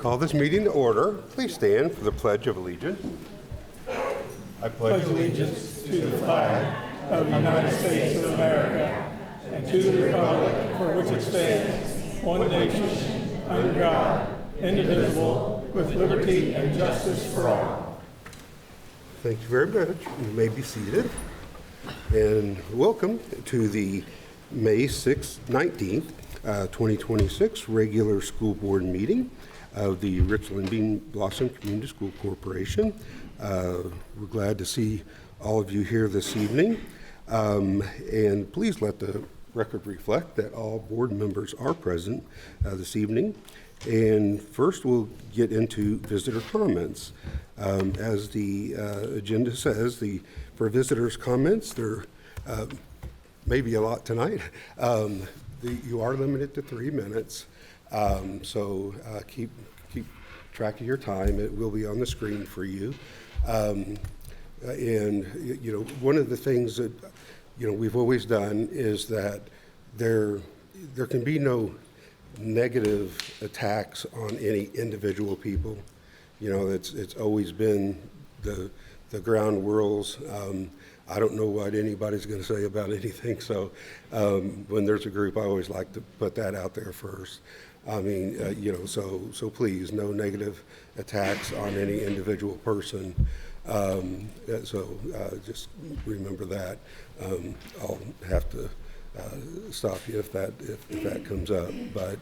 Call this meeting to order. Please stand for the Pledge of Allegiance. I pledge allegiance to the flag of the United States of America and to the republic for which it stands, one nation, under God, indivisible, with liberty and justice for all. Thank you very much. You may be seated. And welcome to the May 6th, 19th, 2026 regular school board meeting of the Richland Bean Blossom Community School Corporation. We're glad to see all of you here this evening. And please let the record reflect that all board members are present this evening. And first we'll get into visitor comments. As the agenda says, for visitors' comments, there may be a lot tonight. You are limited to 3 minutes. So keep track of your time. It will be on the screen for you. And one of the things that we've always done is that there can be no negative attacks on any individual people. It's always been the ground rules. I don't know what anybody's going to say about anything. So when there's a group, I always like to put that out there first. I mean, so please, no negative attacks on any individual person. Just remember that. I'll have to stop you if that comes up. But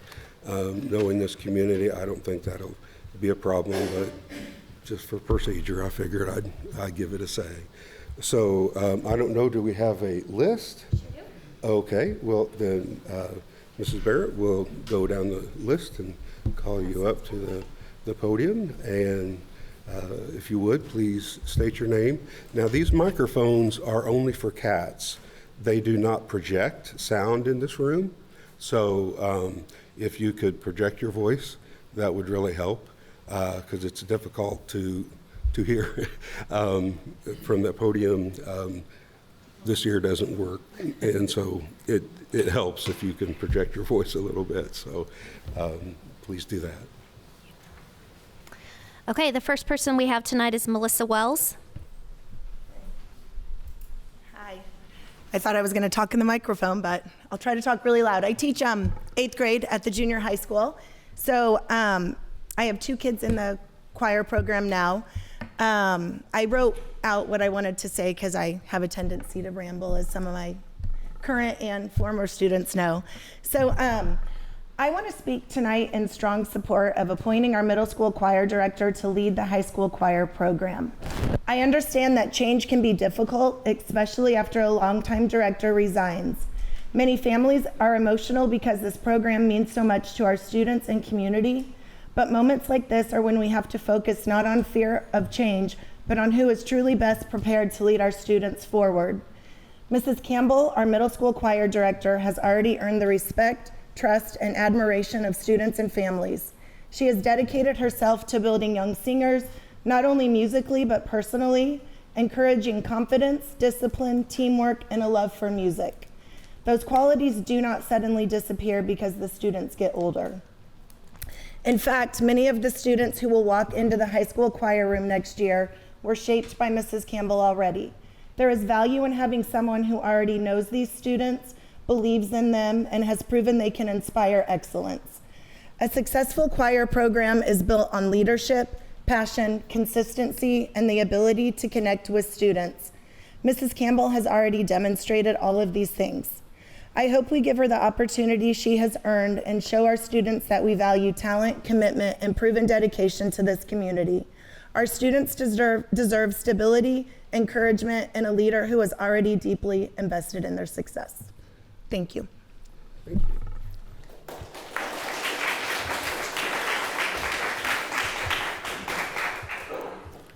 knowing this community, I don't think that'll be a problem. But just for procedure, I figured I'd give it a say. So I don't know, do we have a list? Okay, well then Mrs. Barrett will go down the list and call you up to the podium. And if you would, please state your name. Now these microphones are only for cats. They do not project sound in this room. So if you could project your voice, that would really help because it's difficult to hear from the podium. This ear doesn't work, and so it helps if you can project your voice a little bit. So please do that. Okay, the first person we have tonight is Melissa Wells. Hi. I thought I was going to talk in the microphone, but I'll try to talk really loud. I teach 8th grade at the junior high school. So I have 2 kids in the choir program now. I wrote out what I wanted to say because I have a tendency to ramble, as some of my current and former students know. So I want to speak tonight in strong support of appointing our middle school choir director to lead the high school choir program. I understand that change can be difficult, especially after a longtime director resigns. Many families are emotional because this program means so much to our students and community. But moments like this are when we have to focus not on fear of change, but on who is truly best prepared to lead our students forward. Mrs. Campbell, our middle school choir director, has already earned the respect, trust, and admiration of students and families. She has dedicated herself to building young singers, not only musically, but personally, encouraging confidence, discipline, teamwork, and a love for music. Those qualities do not suddenly disappear because the students get older. In fact, many of the students who will walk into the high school choir room next year were shaped by Mrs. Campbell already. There is value in having someone who already knows these students, believes in them, and has proven they can inspire excellence. A successful choir program is built on leadership, passion, consistency, and the ability to connect with students. Mrs. Campbell has already demonstrated all of these things. I hope we give her the opportunity she has earned and show our students that we value talent, commitment, and proven dedication to this community. Our students deserve stability, encouragement, and a leader who is already deeply invested in their success. Thank you. Thank you.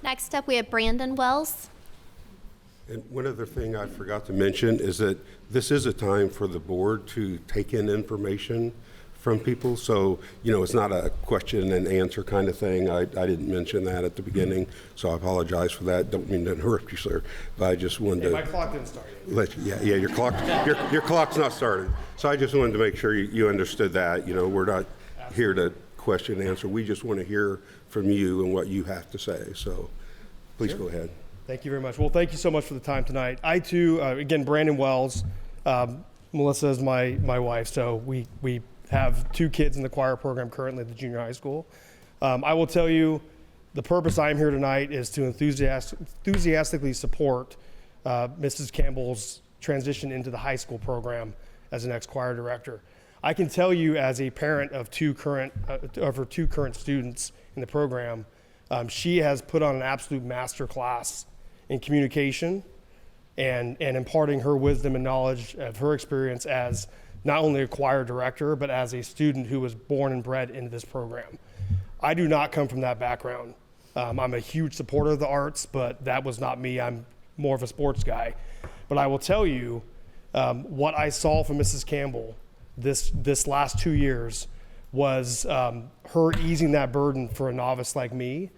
Next up, we have Brandon Wells. And one other thing I forgot to mention is that this is a time for the board to take in information from people. So, it's not a question and answer kind of thing. I didn't mention that at the beginning, so I apologize for that. Don't mean to interrupt you, sir, but I just wanted to... My clock didn't start yet. Your clock's not started. So I just wanted to make sure you understood that. We're not here to question and answer. We just want to hear from you and what you have to say. So please go ahead. Thank you very much. Well, thank you so much for the time tonight. I too, again, Brandon Wells, Melissa is my wife, so we have 2 kids in the choir program currently at the junior high school. I will tell you, the purpose I'm here tonight is to enthusiastically support Mrs. Campbell's transition into the high school program as the next choir director. I can tell you, as a parent of her 2 current students in the program, she has put on an absolute master class in communication and imparting her wisdom and knowledge of her experience as not only a choir director, but as a student who was born and bred into this program. I do not come from that background. I'm a huge supporter of the arts, but that was not me. I'm more of a sports guy. But I will tell you, what I saw from Mrs. Campbell this last 2 years was her easing that burden for a novice like me,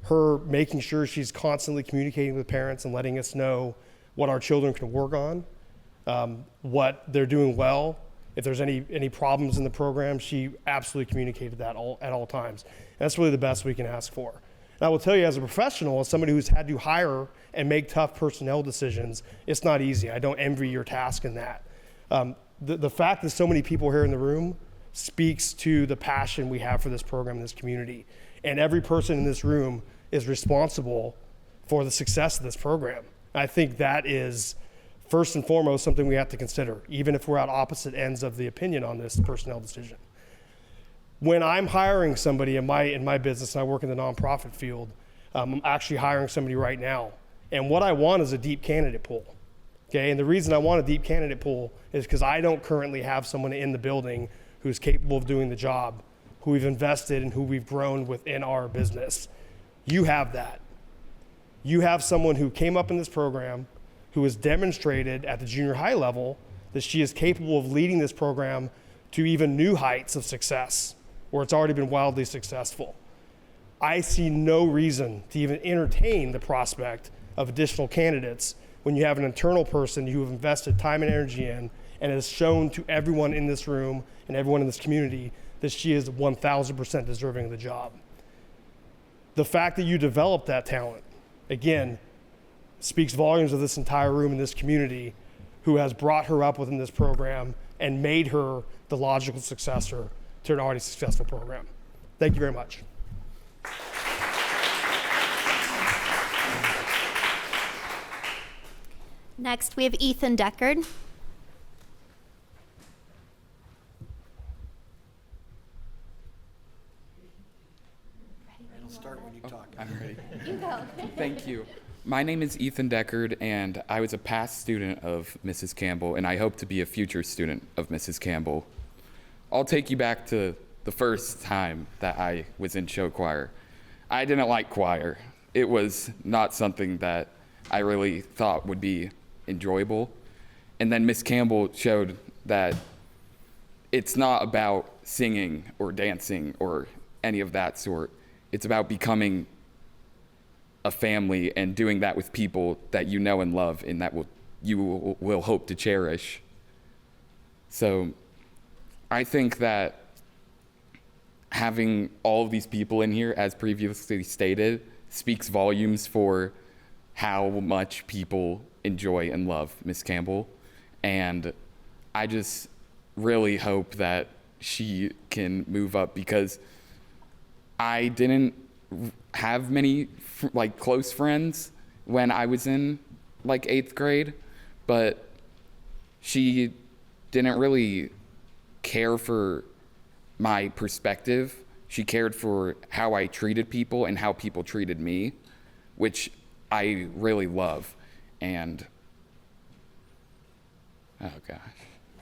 her making sure she's constantly communicating with parents and letting us know what our children can work on, what they're doing well. If there's any problems in the program, she absolutely communicated that at all times. And that's really the best we can ask for. And I will tell you, as a professional, as somebody who's had to hire and make tough personnel decisions, it's not easy. I don't envy your task in that. The fact that so many people here in the room speaks to the passion we have for this program in this community. And every person in this room is responsible for the success of this program. I think that is, first and foremost, something we have to consider, even if we're at opposite ends of the opinion on this personnel decision. When I'm hiring somebody in my business, and I work in the nonprofit field, I'm actually hiring somebody right now. And what I want is a deep candidate pool. Okay, and the reason I want a deep candidate pool is because I don't currently have someone in the building who's capable of doing the job, who we've invested and who we've grown within our business. You have that. You have someone who came up in this program, who has demonstrated at the junior high level that she is capable of leading this program to even new heights of success, where it's already been wildly successful. I see no reason to even entertain the prospect of additional candidates when you have an internal person you have invested time and energy in and has shown to everyone in this room and everyone in this community that she is 1,000% deserving of the job. The fact that you developed that talent, again, speaks volumes of this entire room in this community who has brought her up within this program and made her the logical successor to an already successful program. Thank you very much. Next, we have Ethan Deckard. I'll start when you talk. I'm ready. You go. Thank you. My name is Ethan Deckard, and I was a past student of Mrs. Campbell, and I hope to be a future student of Mrs. Campbell. I'll take you back to the first time that I was in show choir. I didn't like choir. It was not something that I really thought would be enjoyable. And then Miss Campbell showed that it's not about singing or dancing or any of that sort. It's about becoming a family and doing that with people that you know and love and that you will hope to cherish. So I think that having all of these people in here, as previously stated, speaks volumes for how much people enjoy and love Miss Campbell. And I just really hope that she can move up, because I didn't have many close friends when I was in 8th grade, but she didn't really care for my perspective. She cared for how I treated people and how people treated me, which I really love. And oh gosh.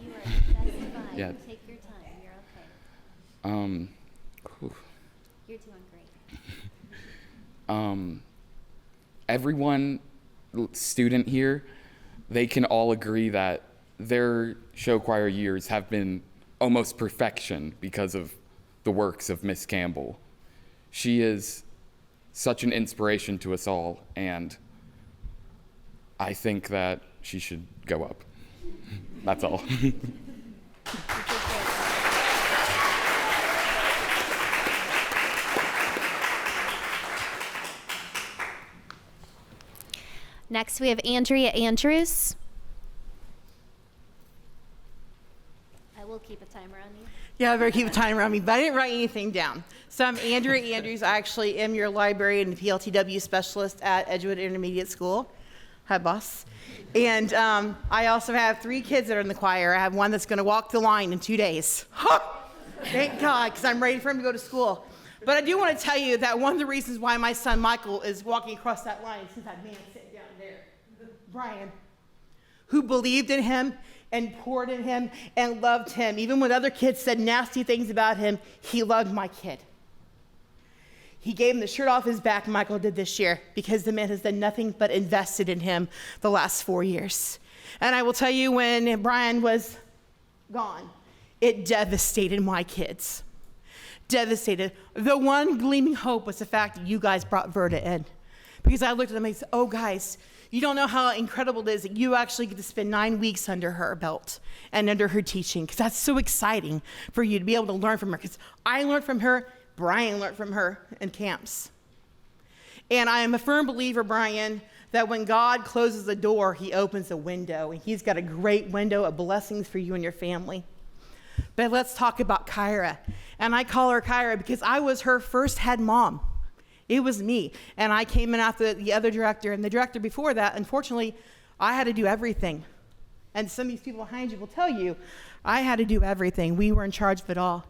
You are, that's fine. Yeah. Take your time. You're okay. Whew. You're doing great. Everyone student here, they can all agree that their show choir years have been almost perfection because of the works of Miss Campbell. She is such an inspiration to us all, and I think that she should go up. That's all. Next, we have Andrea Andrews. I will keep a timer on you. Yeah, I better keep a timer on me, but I didn't write anything down. So I'm Andrea Andrews. I actually am your librarian and PLTW specialist at Edgewood Intermediate School. Hi, boss. And I also have 3 kids that are in the choir. I have one that's going to walk the line in 2 days. Thank God, because I'm ready for him to go to school. But I do want to tell you that one of the reasons why my son Michael is walking across that line is that man sitting down there, Brian, who believed in him and poured in him and loved him. Even when other kids said nasty things about him, he loved my kid. He gave him the shirt off his back, Michael did this year, because the man has done nothing but invested in him the last 4 years. And I will tell you, when Brian was gone, it devastated my kids. Devastated. The one gleaming hope was the fact that you guys brought Verda in. Because I looked at them and I said, oh guys, you don't know how incredible it is that you actually get to spend 9 weeks under her belt and under her teaching, because that's so exciting for you to be able to learn from her. Because I learned from her, Brian learned from her in camps. And I am a firm believer, Brian, that when God closes the door, he opens a window, and he's got a great window of blessings for you and your family. But let's talk about Kyra. And I call her Kyra because I was her first head mom. It was me. And I came in after the other director, and the director before that, unfortunately, I had to do everything. And some of these people behind you will tell you, I had to do everything. We were in charge of it all.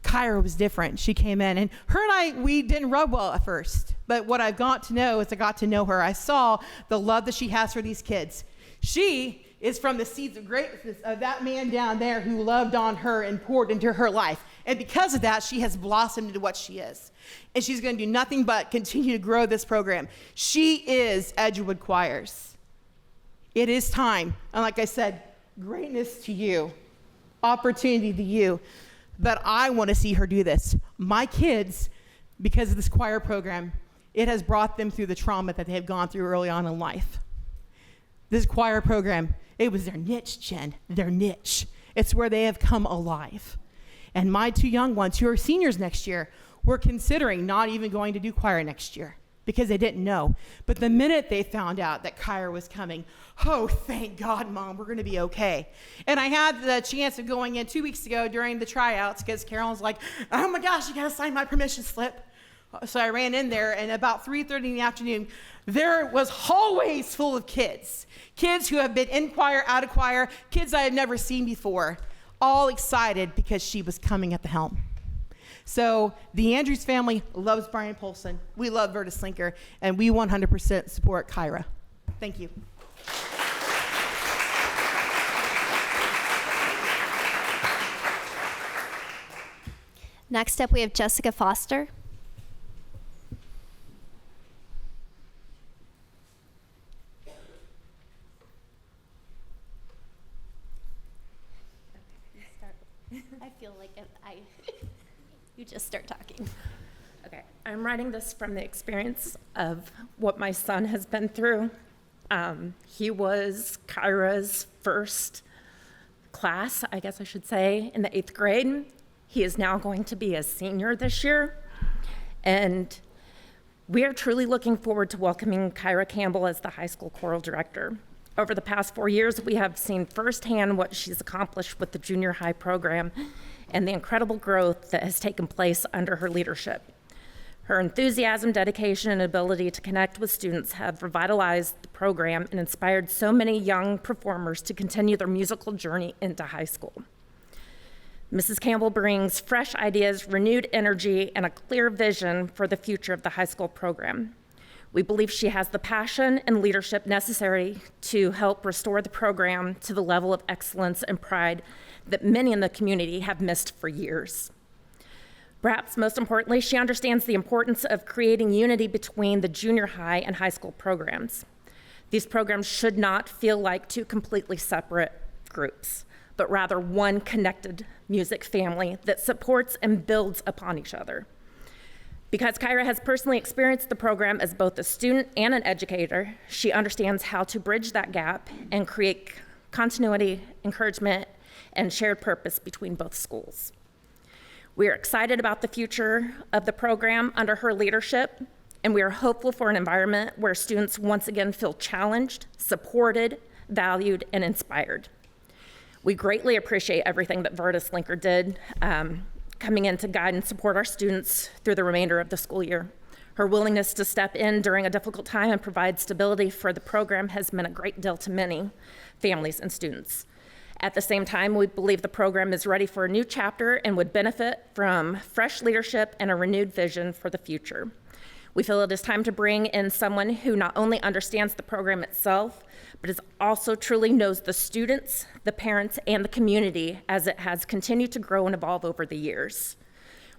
Kyra was different. She came in, and her and I, we didn't rub well at first. But what I got to know is I got to know her. I saw the love that she has for these kids. She is from the seeds of greatness of that man down there who loved on her and poured into her life. And because of that, she has blossomed into what she is. And she's going to do nothing but continue to grow this program. She is Edgewood Choirs. It is time. And like I said, greatness to you, opportunity to you. But I want to see her do this. My kids, because of this choir program, it has brought them through the trauma that they have gone through early on in life. This choir program, it was their niche, Jen, their niche. It's where they have come alive. And my 2 young ones, who are seniors next year, were considering not even going to do choir next year because they didn't know. But the minute they found out that choir was coming, oh, thank God, Mom, we're going to be okay. And I had the chance of going in 2 weeks ago during the tryouts because Carolyn was like, oh my gosh, you got to sign my permission slip. So I ran in there, and about 3:30 in the afternoon, there was hallways full of kids who have been in choir, out of choir, kids I had never seen before, all excited because she was coming at the helm. So the Andrews family loves Brian Polson. We love Verda Slinker, and we 100% support Kyra. Thank you. Next up, we have Jessica Foster. I feel like you just start talking. Okay, I'm writing this from the experience of what my son has been through. He was Kyra's first class, I guess I should say, in the 8th grade. He is now going to be a senior this year. And we are truly looking forward to welcoming Kyra Campbell as the high school choral director. Over the past 4 years, we have seen firsthand what she's accomplished with the junior high program and the incredible growth that has taken place under her leadership. Her enthusiasm, dedication, and ability to connect with students have revitalized the program and inspired so many young performers to continue their musical journey into high school. Mrs. Campbell brings fresh ideas, renewed energy, and a clear vision for the future of the high school program. We believe she has the passion and leadership necessary to help restore the program to the level of excellence and pride that many in the community have missed for years. Perhaps most importantly, she understands the importance of creating unity between the junior high and high school programs. These programs should not feel like 2 completely separate groups, but rather one connected music family that supports and builds upon each other. Because Kyra has personally experienced the program as both a student and an educator, she understands how to bridge that gap and create continuity, encouragement, and shared purpose between both schools. We are excited about the future of the program under her leadership, and we are hopeful for an environment where students once again feel challenged, supported, valued, and inspired. We greatly appreciate everything that Vertis Linker did coming in to guide and support our students through the remainder of the school year. Her willingness to step in during a difficult time and provide stability for the program has meant a great deal to many families and students. At the same time, we believe the program is ready for a new chapter and would benefit from fresh leadership and a renewed vision for the future. We feel it is time to bring in someone who not only understands the program itself, but is also truly knows the students, the parents, and the community as it has continued to grow and evolve over the years.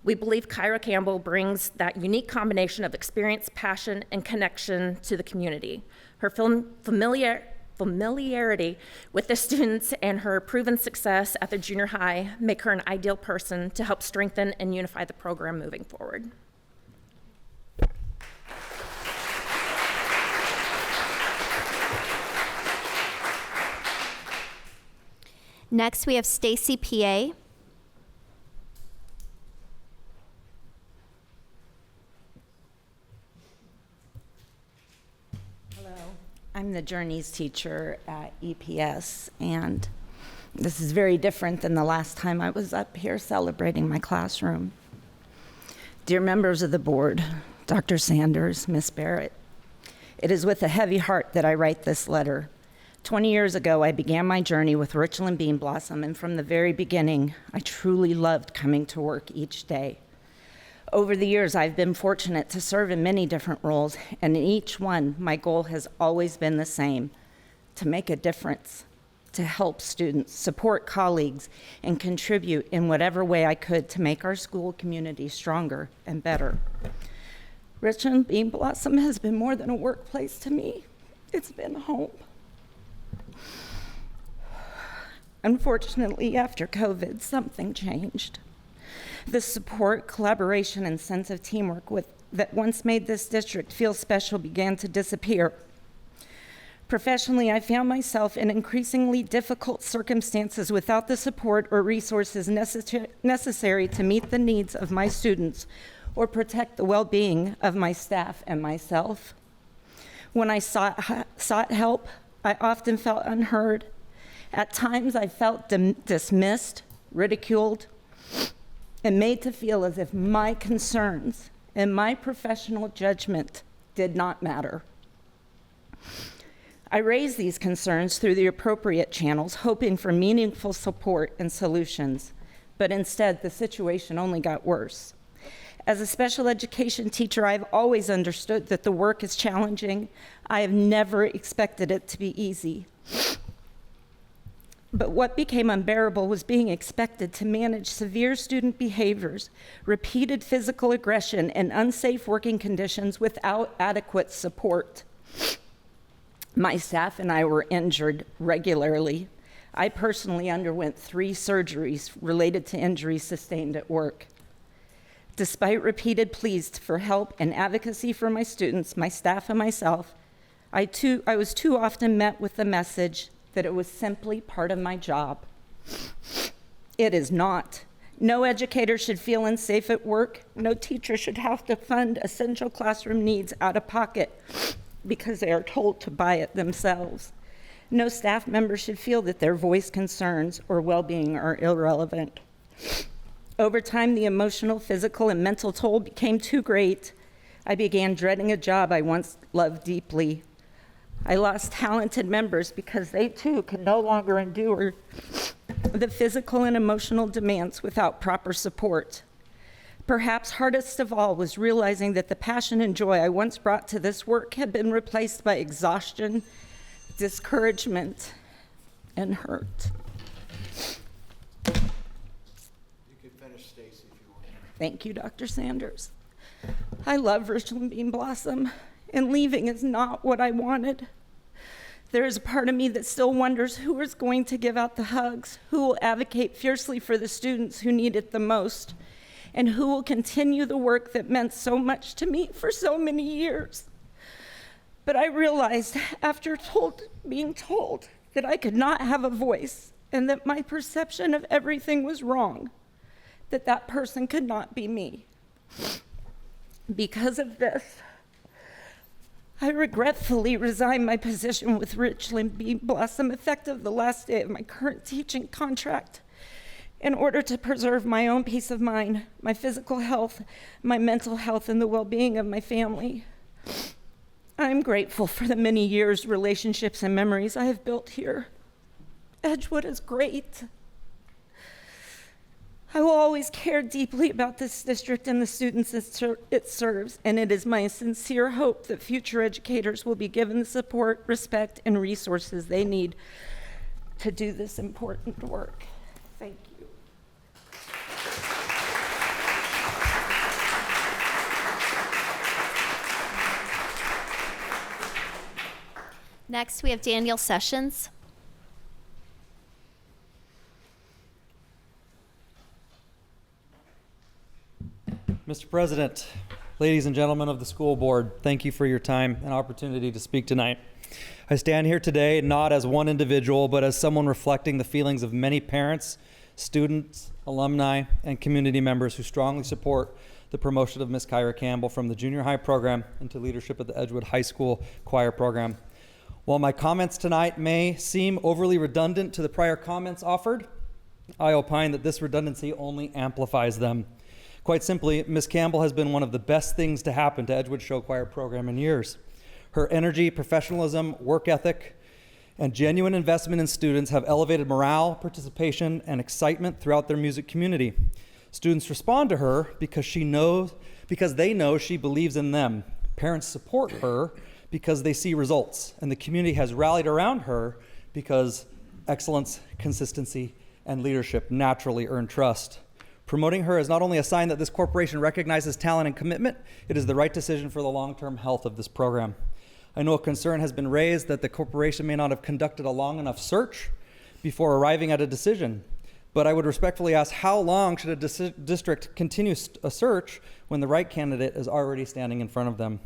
We believe Kyra Campbell brings that unique combination of experience, passion, and connection to the community. Her familiarity with the students and her proven success at the junior high make her an ideal person to help strengthen and unify the program moving forward. Next, we have Stacy PA. Hello, I'm the Journeys teacher at EPS, and this is very different than the last time I was up here celebrating my classroom. Dear members of the board, Dr. Sanders, Miss Barrett, it is with a heavy heart that I write this letter. 20 years ago, I began my journey with Richland Bean Blossom, and from the very beginning, I truly loved coming to work each day. Over the years, I've been fortunate to serve in many different roles, and in each one, my goal has always been the same: to make a difference, to help students, support colleagues, and contribute in whatever way I could to make our school community stronger and better. Richland Bean Blossom has been more than a workplace to me. It's been home. Unfortunately, after COVID, something changed. The support, collaboration, and sense of teamwork that once made this district feel special began to disappear. Professionally, I found myself in increasingly difficult circumstances without the support or resources necessary to meet the needs of my students or protect the well-being of my staff and myself. When I sought help, I often felt unheard. At times, I felt dismissed, ridiculed, and made to feel as if my concerns and my professional judgment did not matter. I raised these concerns through the appropriate channels, hoping for meaningful support and solutions, but instead, the situation only got worse. As a special education teacher, I've always understood that the work is challenging. I have never expected it to be easy. But what became unbearable was being expected to manage severe student behaviors, repeated physical aggression, and unsafe working conditions without adequate support. My staff and I were injured regularly. I personally underwent 3 surgeries related to injuries sustained at work. Despite repeated pleas for help and advocacy for my students, my staff, and myself, I was too often met with the message that it was simply part of my job. It is not. No educator should feel unsafe at work. No teacher should have to fund essential classroom needs out of pocket because they are told to buy it themselves. No staff member should feel that their voice, concerns, or well-being are irrelevant. Over time, the emotional, physical, and mental toll became too great. I began dreading a job I once loved deeply. I lost talented members because they too could no longer endure the physical and emotional demands without proper support. Perhaps hardest of all was realizing that the passion and joy I once brought to this work had been replaced by exhaustion, discouragement, and hurt. You can finish, Stacy, if you want. Thank you, Dr. Sanders. I love Richland Bean Blossom, and leaving is not what I wanted. There is a part of me that still wonders who is going to give out the hugs, who will advocate fiercely for the students who need it the most, and who will continue the work that meant so much to me for so many years. But I realized after being told that I could not have a voice and that my perception of everything was wrong, that person could not be me. Because of this, I regretfully resign my position with Richland Bee Blossom effective the last day of my current teaching contract in order to preserve my own peace of mind, my physical health, my mental health, and the well-being of my family. I'm grateful for the many years, relationships, and memories I have built here. Edgewood is great. I will always care deeply about this district and the students it serves, and it is my sincere hope that future educators will be given the support, respect, and resources they need to do this important work. Thank you. Next, we have Daniel Sessions. Mr. President, ladies and gentlemen of the school board, thank you for your time and opportunity to speak tonight. I stand here today not as one individual, but as someone reflecting the feelings of many parents, students, alumni, and community members who strongly support the promotion of Miss Kyra Campbell from the junior high program into leadership at the Edgewood High School choir program. While my comments tonight may seem overly redundant to the prior comments offered, I opine that this redundancy only amplifies them. Quite simply, Ms. Campbell has been one of the best things to happen to Edgewood Show Choir program in years. Her energy, professionalism, work ethic, and genuine investment in students have elevated morale, participation, and excitement throughout their music community. Students respond to her because they know she believes in them. Parents support her because they see results, and the community has rallied around her because excellence, consistency, and leadership naturally earn trust. Promoting her is not only a sign that this corporation recognizes talent and commitment, it is the right decision for the long-term health of this program. I know a concern has been raised that the corporation may not have conducted a long enough search before arriving at a decision, but I would respectfully ask, how long should a district continue a search when the right candidate is already standing in front of them?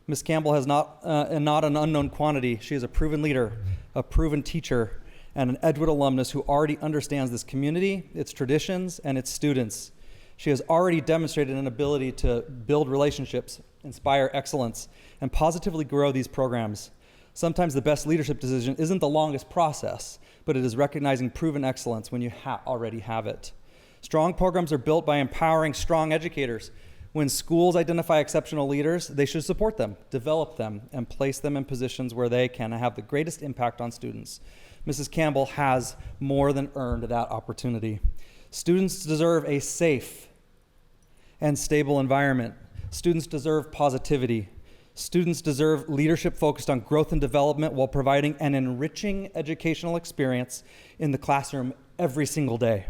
Ms. Campbell is not an unknown quantity. She is a proven leader, a proven teacher, and an Edgewood alumnus who already understands this community, its traditions, and its students. She has already demonstrated an ability to build relationships, inspire excellence, and positively grow these programs. Sometimes the best leadership decision isn't the longest process, but it is recognizing proven excellence when you already have it. Strong programs are built by empowering strong educators. When schools identify exceptional leaders, they should support them, develop them, and place them in positions where they can have the greatest impact on students. Mrs. Campbell has more than earned that opportunity. Students deserve a safe and stable environment. Students deserve positivity. Students deserve leadership focused on growth and development while providing an enriching educational experience in the classroom every single day.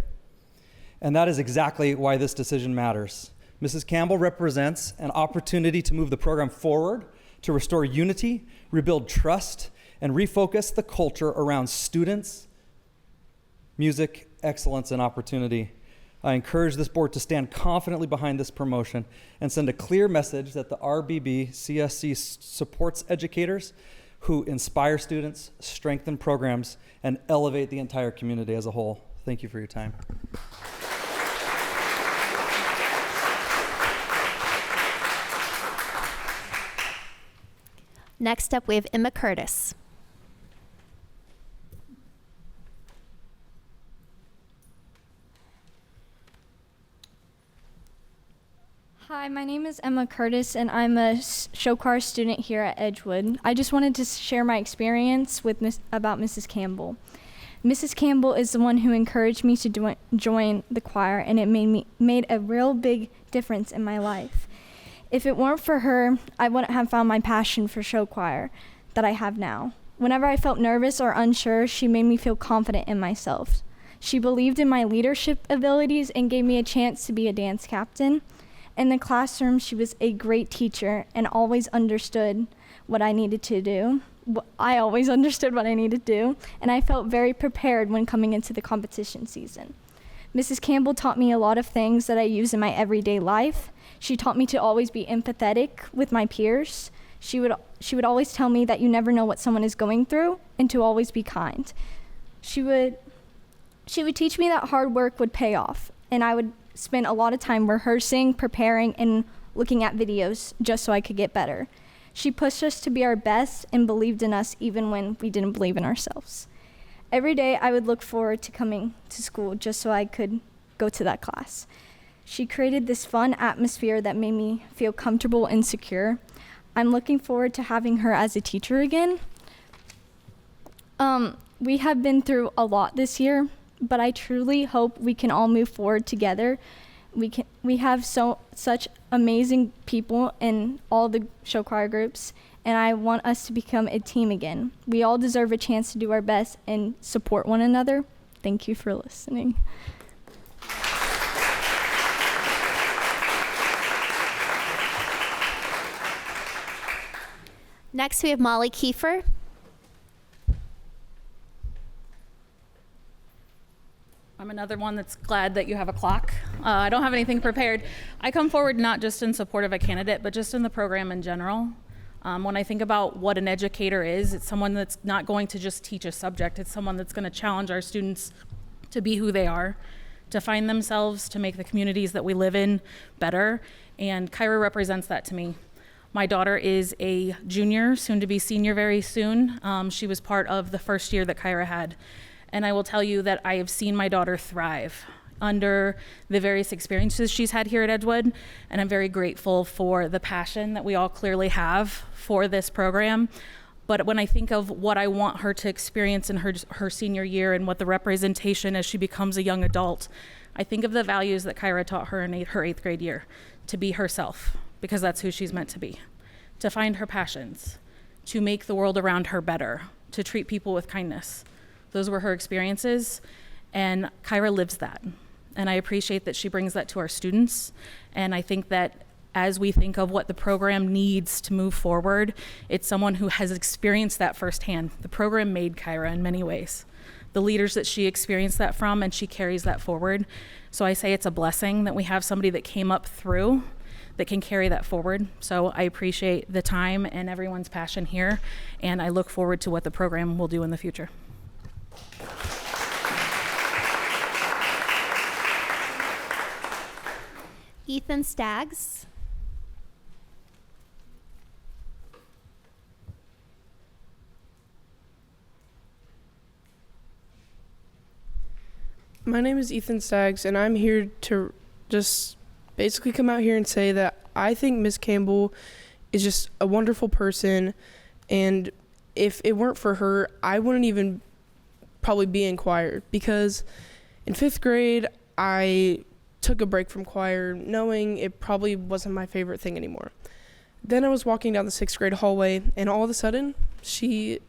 And that is exactly why this decision matters. Mrs. Campbell represents an opportunity to move the program forward, to restore unity, rebuild trust, and refocus the culture around students, music, excellence, and opportunity. I encourage this board to stand confidently behind this promotion and send a clear message that the RBB CSC supports educators who inspire students, strengthen programs, and elevate the entire community as a whole. Thank you for your time. Next up, we have Emma Curtis. Hi, my name is Emma Curtis, and I'm a show choir student here at Edgewood. I just wanted to share my experience about Mrs. Campbell. Mrs. Campbell is the one who encouraged me to join the choir, and it made a real big difference in my life. If it weren't for her, I wouldn't have found my passion for show choir that I have now. Whenever I felt nervous or unsure, she made me feel confident in myself. She believed in my leadership abilities and gave me a chance to be a dance captain. In the classroom, she was a great teacher and always understood what I needed to do. I always understood what I needed to do, and I felt very prepared when coming into the competition season. Mrs. Campbell taught me a lot of things that I use in my everyday life. She taught me to always be empathetic with my peers. She would always tell me that you never know what someone is going through and to always be kind. She would teach me that hard work would pay off, and I would spend a lot of time rehearsing, preparing, and looking at videos just so I could get better. She pushed us to be our best and believed in us even when we didn't believe in ourselves. Every day I would look forward to coming to school just so I could go to that class. She created this fun atmosphere that made me feel comfortable and secure. I'm looking forward to having her as a teacher again. We have been through a lot this year, but I truly hope we can all move forward together. We have such amazing people in all the show choir groups, and I want us to become a team again. We all deserve a chance to do our best and support one another. Thank you for listening. Next, we have Molly Kiefer. I'm another one that's glad that you have a clock. I don't have anything prepared. I come forward not just in support of a candidate, but just in the program in general. When I think about what an educator is, it's someone that's not going to just teach a subject. It's someone that's going to challenge our students to be who they are, to find themselves, to make the communities that we live in better. And Kyra represents that to me. My daughter is a junior, soon to be senior very soon. She was part of the first year that Kyra had. And I will tell you that I have seen my daughter thrive under the various experiences she's had here at Edgewood. And I'm very grateful for the passion that we all clearly have for this program. But when I think of what I want her to experience in her senior year and what the representation as she becomes a young adult, I think of the values that Kyra taught her in her 8th grade year, to be herself, because that's who she's meant to be, to find her passions, to make the world around her better, to treat people with kindness. Those were her experiences, and Kyra lives that. And I appreciate that she brings that to our students. And I think that as we think of what the program needs to move forward, it's someone who has experienced that firsthand. The program made Kyra in many ways. The leaders that she experienced that from, and she carries that forward. So I say it's a blessing that we have somebody that came up through that can carry that forward. So I appreciate the time and everyone's passion here, and I look forward to what the program will do in the future. Ethan Staggs. My name is Ethan Staggs, and I'm here to just basically come out here and say that I think Miss Campbell is just a wonderful person, and if it weren't for her, I wouldn't even probably be in choir, because in 5th grade, I took a break from choir knowing it probably wasn't my favorite thing anymore. Then I was walking down the 6th grade hallway, and all of a sudden, she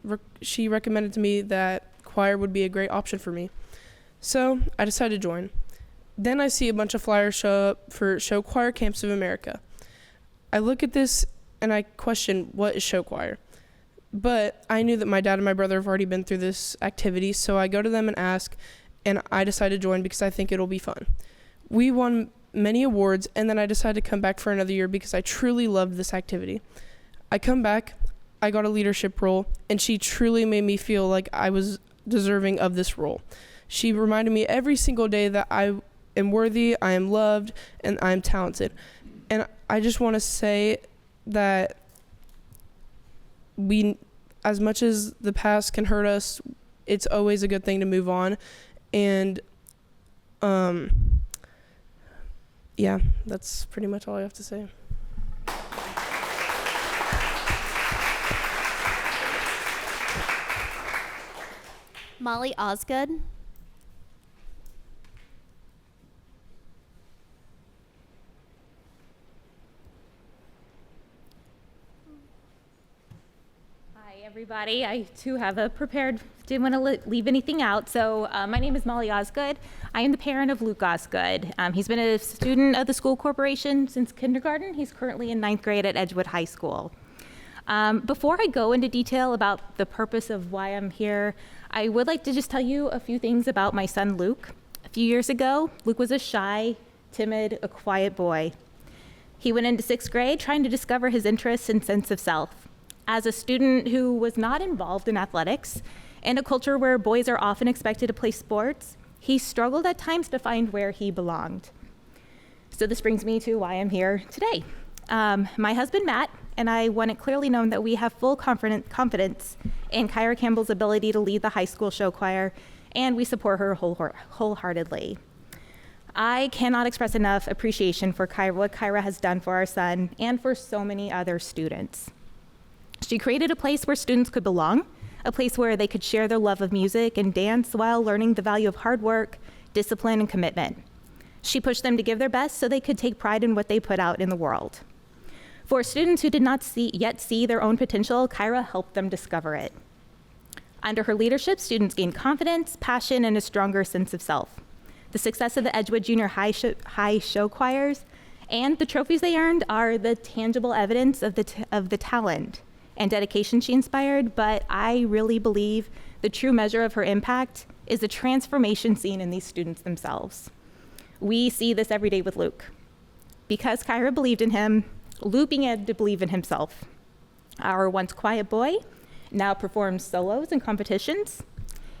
recommended to me that choir would be a great option for me. So I decided to join. Then I see a bunch of flyers show up for Show Choir Camps of America. I look at this and I question, what is show choir? But I knew that my dad and my brother have already been through this activity, so I go to them and ask, and I decided to join because I think it'll be fun. We won many awards, and then I decided to come back for another year because I truly loved this activity. I come back, I got a leadership role, and she truly made me feel like I was deserving of this role. She reminded me every single day that I am worthy, I am loved, and I am talented. And I just want to say that as much as the past can hurt us, it's always a good thing to move on. And yeah, that's pretty much all I have to say. Molly Osgood. Everybody, I too have a prepared, didn't want to leave anything out. So my name is Molly Osgood. I am the parent of Luke Osgood. He's been a student of the school corporation since kindergarten. He's currently in 9th grade at Edgewood High School. Before I go into detail about the purpose of why I'm here, I would like to just tell you a few things about my son Luke. A few years ago, Luke was a shy, timid, a quiet boy. He went into 6th grade trying to discover his interests and sense of self. As a student who was not involved in athletics, in a culture where boys are often expected to play sports, he struggled at times to find where he belonged. So this brings me to why I'm here today. My husband, Matt, and I want it clearly known that we have full confidence in Kyra Campbell's ability to lead the high school show choir, and we support her wholeheartedly. I cannot express enough appreciation for what Kyra has done for our son and for so many other students. She created a place where students could belong, a place where they could share their love of music and dance while learning the value of hard work, discipline, and commitment. She pushed them to give their best so they could take pride in what they put out in the world. For students who did not yet see their own potential, Kyra helped them discover it. Under her leadership, students gained confidence, passion, and a stronger sense of self. The success of the Edgewood Junior High show choirs and the trophies they earned are the tangible evidence of the talent and dedication she inspired, but I really believe the true measure of her impact is the transformation seen in these students themselves. We see this every day with Luke. Because Kyra believed in him, Luke began to believe in himself. Our once quiet boy now performs solos and competitions.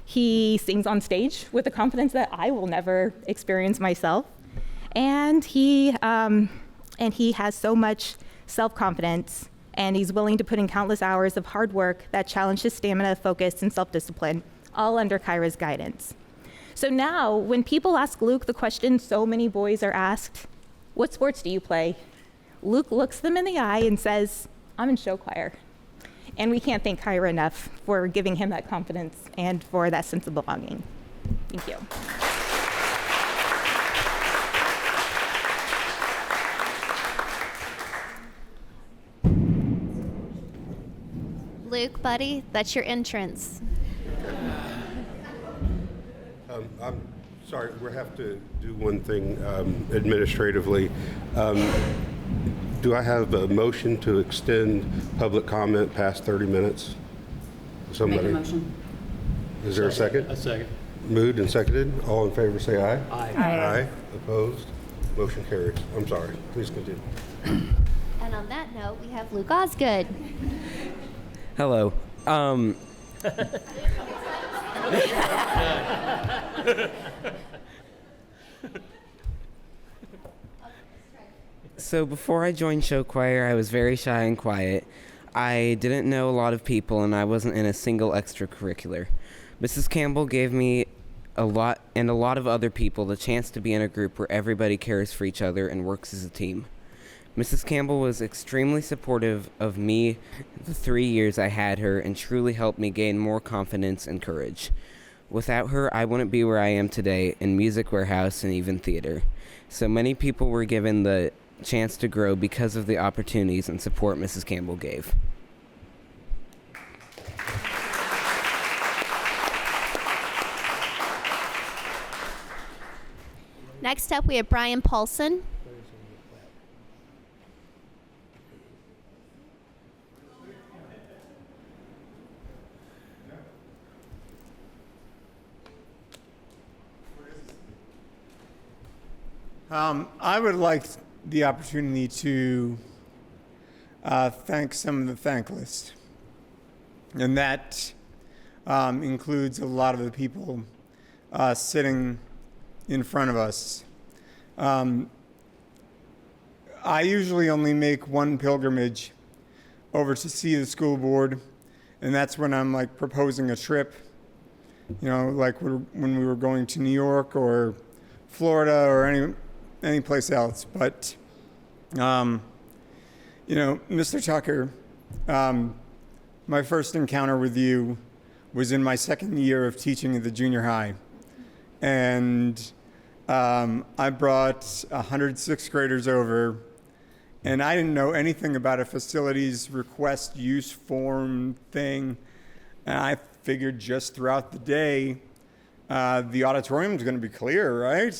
He sings on stage with a confidence that I will never experience myself. And he has so much self-confidence, and he's willing to put in countless hours of hard work that challenge his stamina, focus, and self-discipline, all under Kyra's guidance. So now, when people ask Luke the question so many boys are asked, what sports do you play? Luke looks them in the eye and says, I'm in show choir. And we can't thank Kyra enough for giving him that confidence and for that sense of belonging. Thank you. Luke, buddy, that's your entrance. I'm sorry, we have to do one thing administratively. Do I have a motion to extend public comment past 30 minutes? Somebody? Make a motion. Is there a second? A second. Moved and seconded. All in favor say aye. Aye. Aye. Opposed? Motion carries. I'm sorry. Please continue. And on that note, we have Luke Osgood. Hello. So before I joined show choir, I was very shy and quiet. I didn't know a lot of people, and I wasn't in a single extracurricular. Mrs. Campbell gave me a lot, and a lot of other people, the chance to be in a group where everybody cares for each other and works as a team. Mrs. Campbell was extremely supportive of me the 3 years I had her and truly helped me gain more confidence and courage. Without her, I wouldn't be where I am today in Music Warehouse and even theater. So many people were given the chance to grow because of the opportunities and support Mrs. Campbell gave. Next up, we have Brian Paulson. I would like the opportunity to thank some of the thankless. And that includes a lot of the people sitting in front of us. I usually only make one pilgrimage over to see the school board, and that's when I'm like proposing a trip, you know, like when we were going to New York or Florida or any place else. But, you know, Mr. Tucker, my first encounter with you was in my second year of teaching at the junior high. And I brought 100 sixth graders over, and I didn't know anything about a facilities request use form thing. And I figured just throughout the day, the auditorium is going to be clear, right?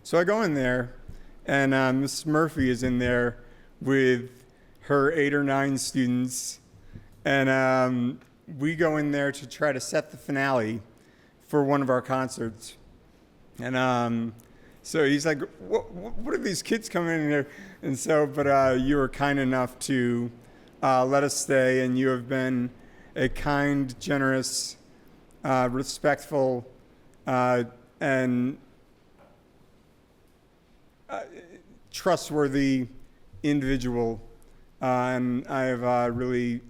So I go in there, and Ms. Murphy is in there with her 8 or 9 students, and we go in there to try to set the finale for one of our concerts. And so he's like, what are these kids coming in here? And so, but you were kind enough to let us stay, and you have been a kind, generous, respectful, and trustworthy individual and I've really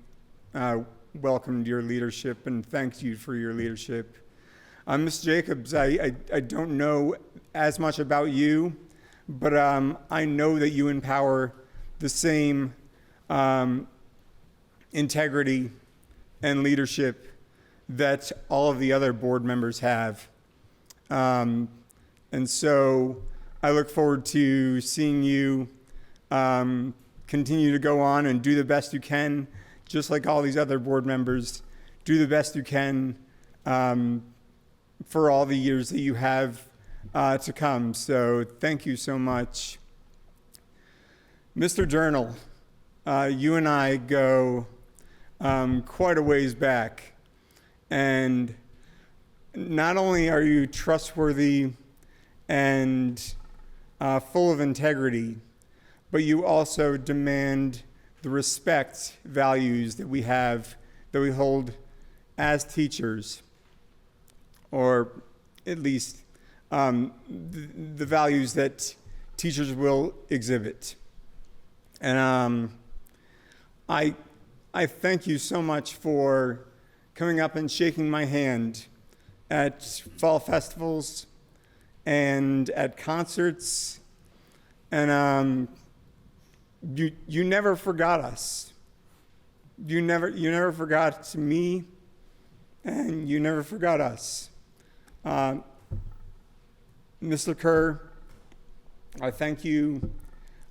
welcomed your leadership and thanked you for your leadership. Ms. Jacobs, I don't know as much about you, but I know that you empower the same integrity and leadership that all of the other board members have. And so I look forward to seeing you continue to go on and do the best you can, just like all these other board members. Do the best you can for all the years that you have to come. So thank you so much. Mr. Journal, you and I go quite a ways back. And not only are you trustworthy and full of integrity, but you also demand the respect values that we have, that we hold as teachers, or at least the values that teachers will exhibit. And I thank you so much for coming up and shaking my hand at fall festivals and at concerts. And you never forgot us. You never forgot me, and you never forgot us. Mr. Kerr, I thank you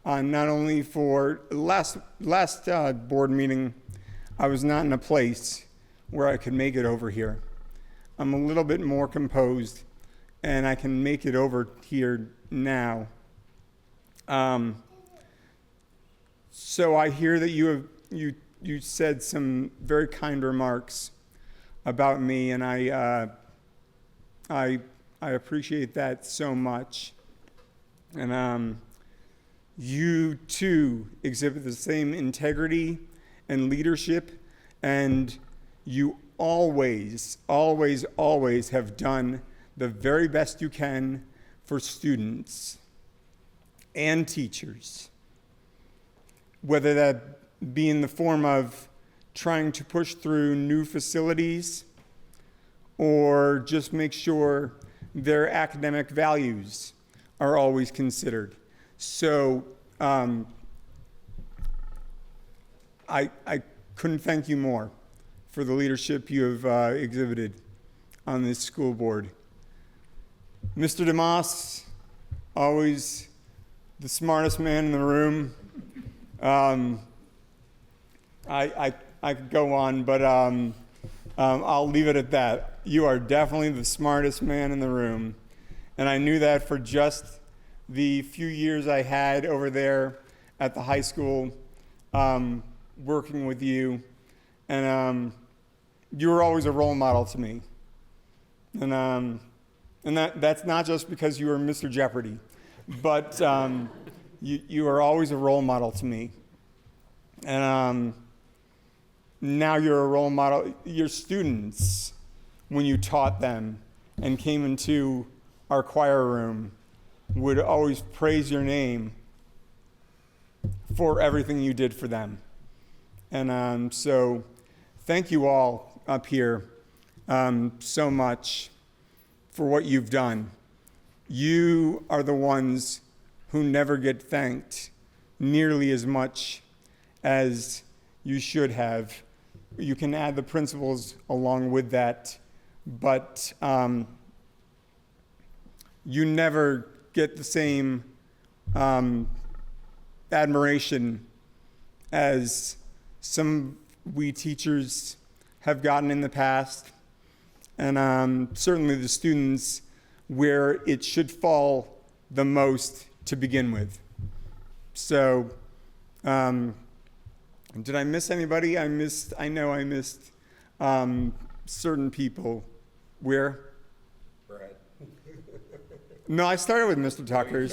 not only for last board meeting, I was not in a place where I could make it over here. I'm a little bit more composed, and I can make it over here now. So I hear that you said some very kind remarks about me, and I appreciate that so much. And you too exhibit the same integrity and leadership, and you always have done the very best you can for students and teachers, whether that be in the form of trying to push through new facilities or just make sure their academic values are always considered. So I couldn't thank you more for the leadership you have exhibited on this school board. Mr. DeMoss, always the smartest man in the room. I could go on, but I'll leave it at that. You are definitely the smartest man in the room. And I knew that for just the few years I had over there at the high school working with you. And you were always a role model to me. And that's not just because you were Mr. Jeopardy, but you are always a role model to me. And now you're a role model. Your students, when you taught them and came into our choir room, would always praise your name for everything you did for them. And so thank you all up here so much for what you've done. You are the ones who never get thanked nearly as much as you should have. You can add the principals along with that, but you never get the same admiration as some we teachers have gotten in the past, and certainly the students where it should fall the most to begin with. So, did I miss anybody? I know I missed certain people. Where? Brad. No, I started with Mr. Tucker,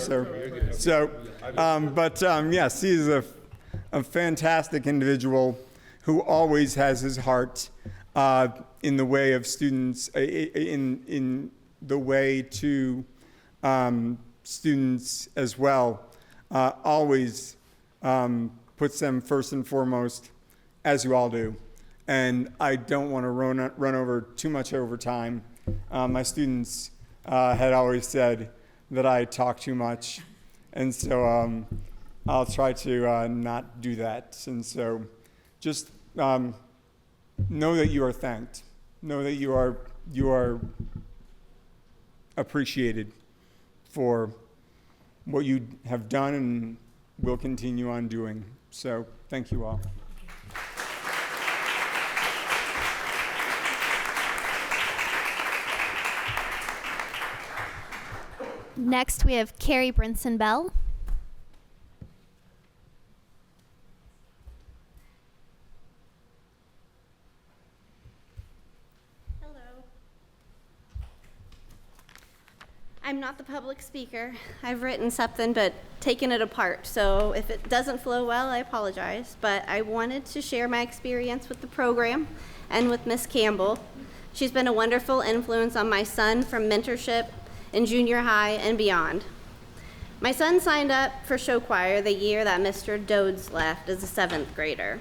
yes, he is a fantastic individual who always has his heart in the way of students, in the way to students as well. Always puts them first and foremost, as you all do. And I don't want to run over too much over time. My students had always said that I talk too much, and so I'll try to not do that. And so just know that you are thanked. Know that you are appreciated for what you have done and will continue on doing. So thank you all. Next, we have Carrie Brinson Bell. Hello. I'm not the public speaker. I've written something but taken it apart, so if it doesn't flow well, I apologize. But I wanted to share my experience with the program and with Miss Campbell. She's been a wonderful influence on my son from mentorship in junior high and beyond. My son signed up for show choir the year that Mr. Dodes left as a 7th grader.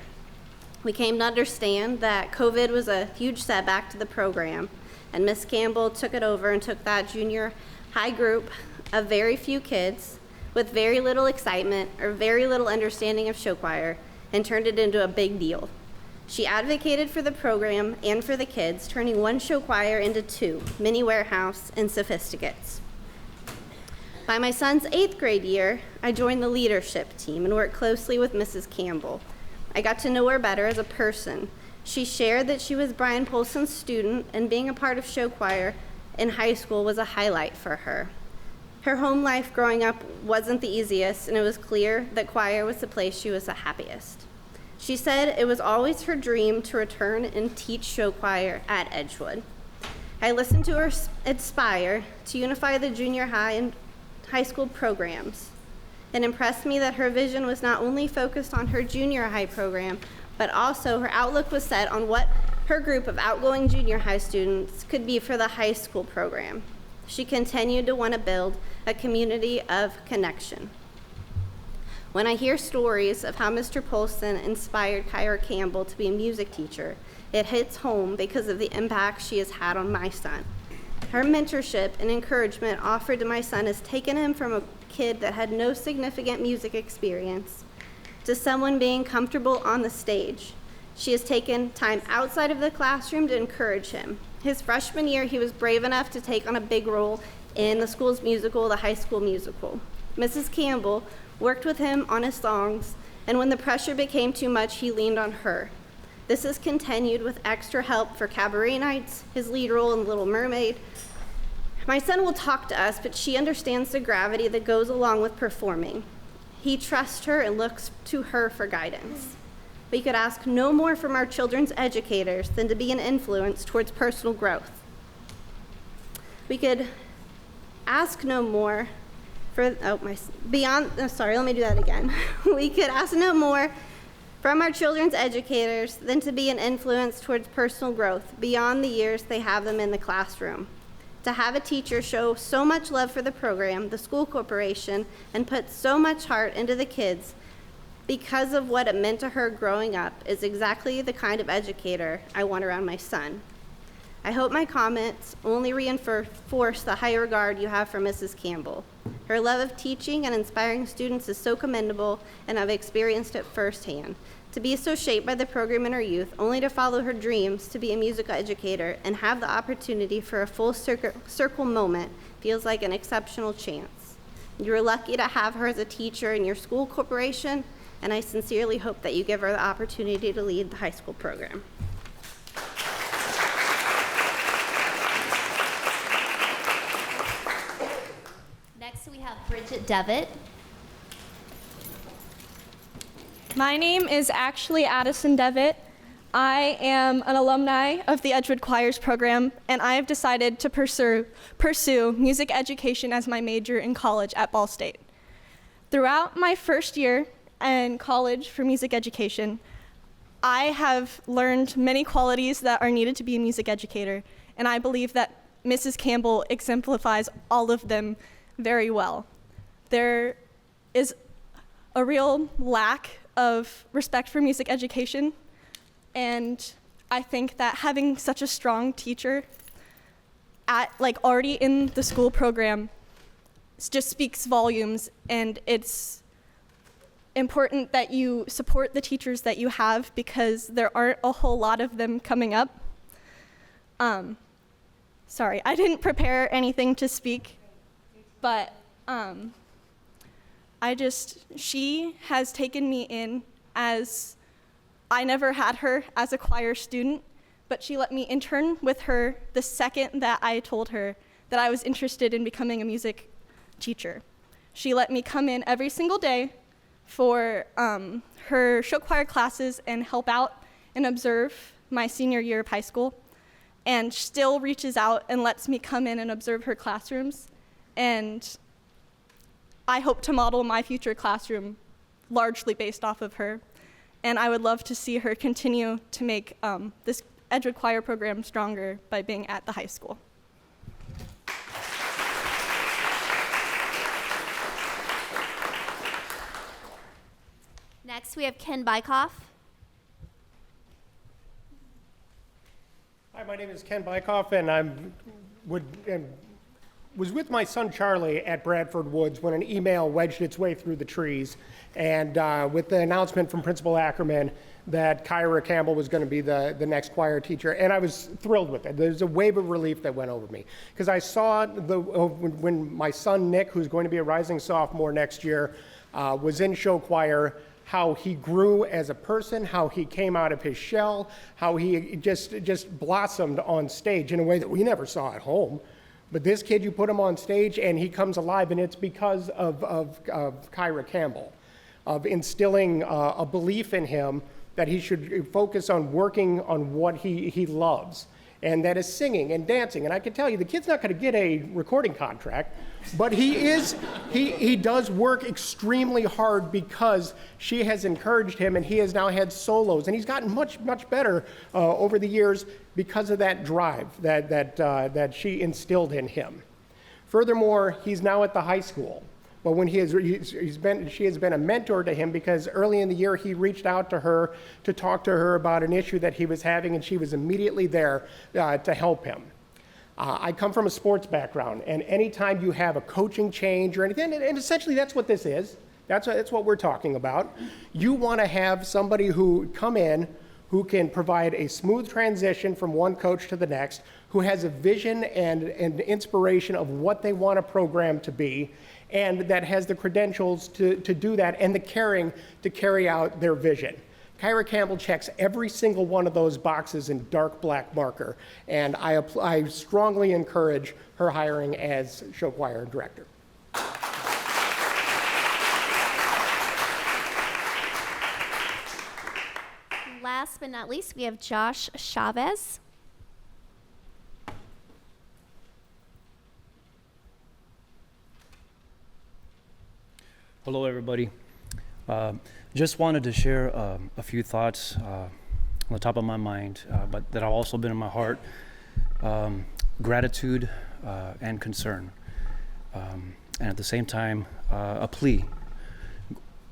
We came to understand that COVID was a huge setback to the program, and Miss Campbell took it over and took that junior high group of very few kids with very little excitement or very little understanding of show choir and turned it into a big deal. She advocated for the program and for the kids, turning one show choir into 2, mini warehouse and sophisticates. By my son's 8th grade year, I joined the leadership team and worked closely with Mrs. Campbell. I got to know her better as a person. She shared that she was Brian Polson's student, and being a part of show choir in high school was a highlight for her. Her home life growing up wasn't the easiest, and it was clear that choir was the place she was the happiest. She said it was always her dream to return and teach show choir at Edgewood. I listened to her aspire to unify the junior high and high school programs. It impressed me that her vision was not only focused on her junior high program, but also her outlook was set on what her group of outgoing junior high students could be for the high school program. She continued to want to build a community of connection. When I hear stories of how Mr. Polson inspired Kyra Campbell to be a music teacher, it hits home because of the impact she has had on my son. Her mentorship and encouragement offered to my son has taken him from a kid that had no significant music experience to someone being comfortable on the stage. She has taken time outside of the classroom to encourage him. His freshman year, he was brave enough to take on a big role in the school's musical, the high school musical. Mrs. Campbell worked with him on his songs, and when the pressure became too much, he leaned on her. This has continued with extra help for cabaret nights, his lead role in Little Mermaid. My son will talk to us, but she understands the gravity that goes along with performing. He trusts her and looks to her for guidance. We could ask no more from our children's educators than to be an influence towards personal growth. We could ask no more We could ask no more from our children's educators than to be an influence towards personal growth beyond the years they have them in the classroom. To have a teacher show so much love for the program, the school corporation, and put so much heart into the kids because of what it meant to her growing up is exactly the kind of educator I want around my son. I hope my comments only reinforce the high regard you have for Mrs. Campbell. Her love of teaching and inspiring students is so commendable, and I've experienced it firsthand. To be so shaped by the program in her youth, only to follow her dreams to be a musical educator and have the opportunity for a full circle moment feels like an exceptional chance. You're lucky to have her as a teacher in your school corporation, and I sincerely hope that you give her the opportunity to lead the high school program. Next, we have Bridget Devitt. My name is actually Addison Devitt. I am an alumni of the Edgewood Choirs program, and I have decided to pursue music education as my major in college at Ball State. Throughout my first year in college for music education, I have learned many qualities that are needed to be a music educator, and I believe that Mrs. Campbell exemplifies all of them very well. There is a real lack of respect for music education. And I think that having such a strong teacher already in the school program just speaks volumes, and it's important that you support the teachers that you have because there aren't a whole lot of them coming up. Sorry, I didn't prepare anything to speak, but she has taken me in as, I never had her as a choir student, but she let me intern with her the second that I told her that I was interested in becoming a music teacher. She let me come in every single day for her show choir classes and help out and observe my senior year of high school, and still reaches out and lets me come in and observe her classrooms. And I hope to model my future classroom largely based off of her. And I would love to see her continue to make this Edgewood Choir program stronger by being at the high school. Next, we have Ken Bykoff. Hi, my name is Ken Bykoff, and I was with my son Charlie at Bradford Woods when an email wedged its way through the trees, and with the announcement from Principal Ackerman that Kyra Campbell was going to be the next choir teacher, and I was thrilled with it. There's a wave of relief that went over me, because I saw when my son Nick, who's going to be a rising sophomore next year, was in show choir, how he grew as a person, how he came out of his shell, how he just blossomed on stage in a way that we never saw at home. But this kid, you put him on stage and he comes alive, and it's because of Kyra Campbell, of instilling a belief in him that he should focus on working on what he loves, and that is singing and dancing. And I can tell you, the kid's not going to get a recording contract, but he does work extremely hard because she has encouraged him, and he has now had solos, and he's gotten much better over the years because of that drive that she instilled in him. Furthermore, he's now at the high school. But when she has been a mentor to him, because early in the year he reached out to her to talk to her about an issue that he was having, and she was immediately there to help him. I come from a sports background, and anytime you have a coaching change or anything, and essentially that's what this is, that's what we're talking about. You want to have somebody who come in who can provide a smooth transition from one coach to the next, who has a vision and inspiration of what they want a program to be, and that has the credentials to do that and the caring to carry out their vision. Kyra Campbell checks every single one of those boxes in dark black marker, and I strongly encourage her hiring as show choir director. Last but not least, we have Josh Chavez. Hello, everybody. Just wanted to share a few thoughts on the top of my mind, but that have also been in my heart. Gratitude and concern, and at the same time, a plea.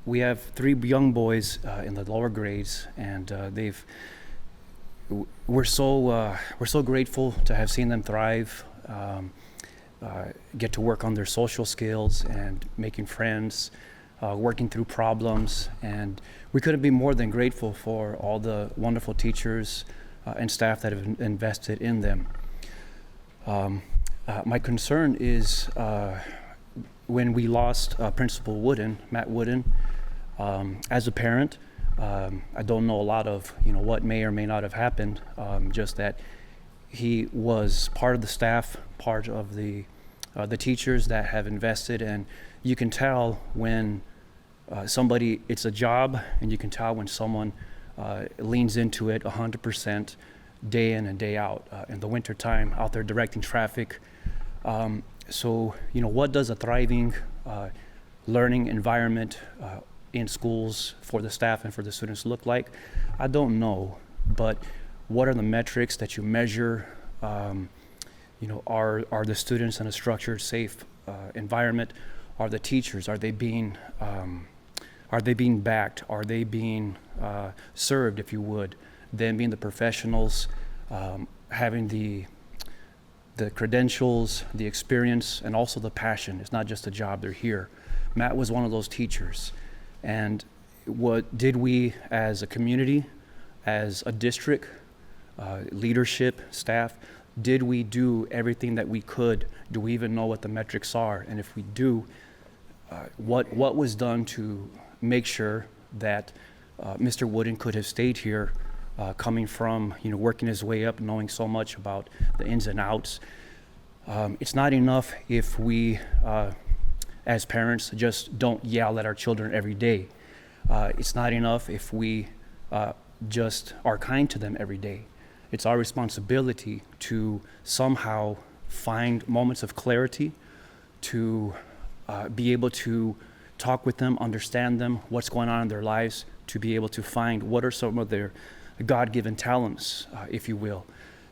We have 3 young boys in the lower grades, and we're so grateful to have seen them thrive, get to work on their social skills and making friends, working through problems, and we couldn't be more than grateful for all the wonderful teachers and staff that have invested in them. My concern is when we lost Principal Wooden, Matt Wooden. As a parent, I don't know a lot of what may or may not have happened, just that he was part of the staff, part of the teachers that have invested, and you can tell when somebody, it's a job, and you can tell when someone leans into it 100% day in and day out. In the wintertime, out there directing traffic. So, what does a thriving learning environment in schools for the staff and for the students look like? I don't know, but what are the metrics that you measure? Are the students in a structured, safe environment? Are the teachers, are they Are they being backed? Are they being served, if you would? Them being the professionals, having the credentials, the experience, and also the passion. It's not just a job, they're here. Matt was one of those teachers. And what did we as a community, as a district, leadership, staff, did we do everything that we could? Do we even know what the metrics are? And if we do, what was done to make sure that Mr. Wooden could have stayed here, coming from, working his way up, knowing so much about the ins and outs. It's not enough if we, as parents, just don't yell at our children every day. It's not enough if we just are kind to them every day. It's our responsibility to somehow find moments of clarity, to be able to talk with them, understand them, what's going on in their lives, to be able to find what are some of their God-given talents, if you will,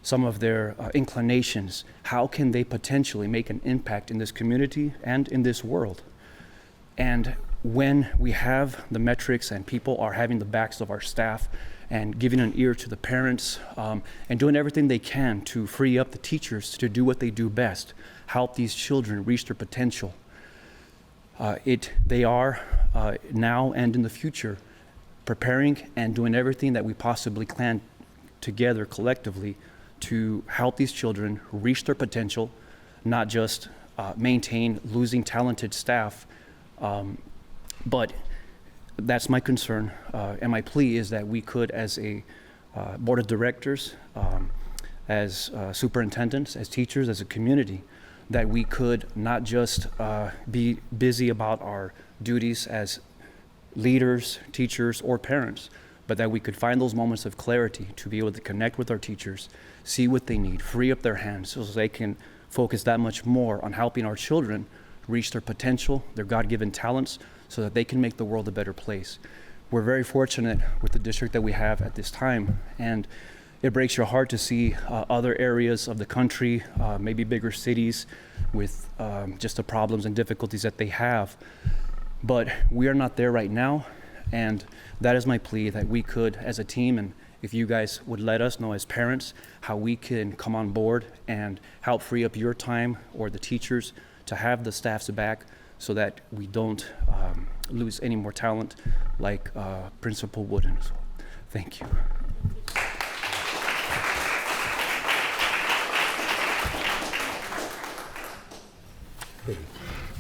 some of their inclinations. How can they potentially make an impact in this community and in this world? And when we have the metrics and people are having the backs of our staff and giving an ear to the parents, and doing everything they can to free up the teachers to do what they do best, help these children reach their potential. They are now and in the future preparing and doing everything that we possibly can together collectively to help these children reach their potential, not just maintain losing talented staff. But that's my concern, and my plea is that we could, as a board of directors, as superintendents, as teachers, as a community, that we could not just be busy about our duties as leaders, teachers, or parents, but that we could find those moments of clarity to be able to connect with our teachers, see what they need, free up their hands so they can focus that much more on helping our children reach their potential, their God-given talents, so that they can make the world a better place. We're very fortunate with the district that we have at this time, and it breaks your heart to see other areas of the country, maybe bigger cities, with just the problems and difficulties that they have. But we are not there right now, and that is my plea, that we could, as a team, and if you guys would let us know as parents, how we can come on board and help free up your time or the teachers to have the staff's back so that we don't lose any more talent like Principal Wooden. So, thank you.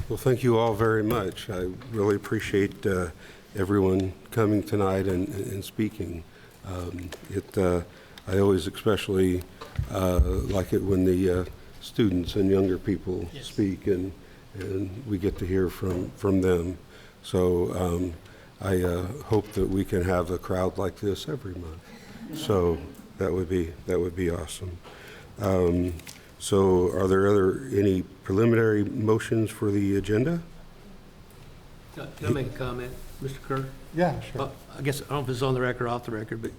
Well, thank you all very much. I really appreciate everyone coming tonight and speaking. I always especially like it when the students and younger people speak, and we get to hear from them. So I hope that we can have a crowd like this every month. So that would be awesome. So are there any preliminary motions for the agenda? Can I make a comment, Mr. Kerr? Yeah, sure. I guess, I don't know if it's on the record or off the record, but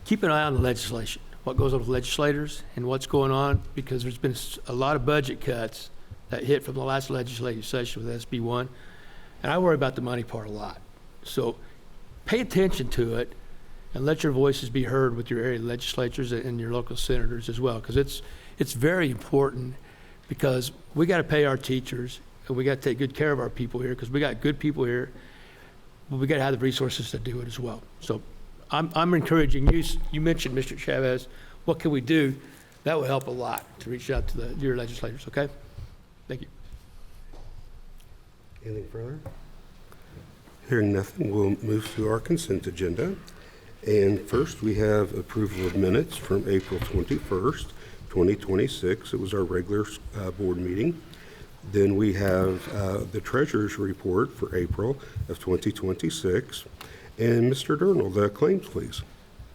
keep an eye on the legislation, what goes on with legislators and what's going on, because there's been a lot of budget cuts that hit from the last legislative session with SB 1, and I worry about the money part a lot. So pay attention to it and let your voices be heard with your area legislatures and your local senators as well, because it's very important, because we got to pay our teachers and we got to take good care of our people here, because we got good people here, but we got to have the resources to do it as well. So I'm encouraging you. You mentioned, Mr. Chavez, what can we do? That will help a lot to reach out to your legislators. Okay, thank you. Anything further? Hearing nothing, we'll move to our consent agenda. And first, we have approval of minutes from April 21st, 2026. It was our regular board meeting. Then we have the treasurer's report for April of 2026. And Mr. Durnall, the claims, please.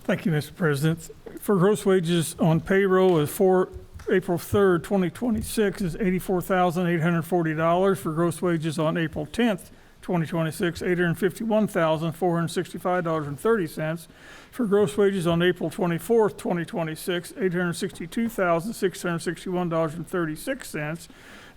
Thank you, Mr. President. For gross wages on payroll is for April 3rd, 2026 is $84,840. For gross wages on April 10th, 2026, $851,465.30. For gross wages on April 24th, 2026, $862,661.36.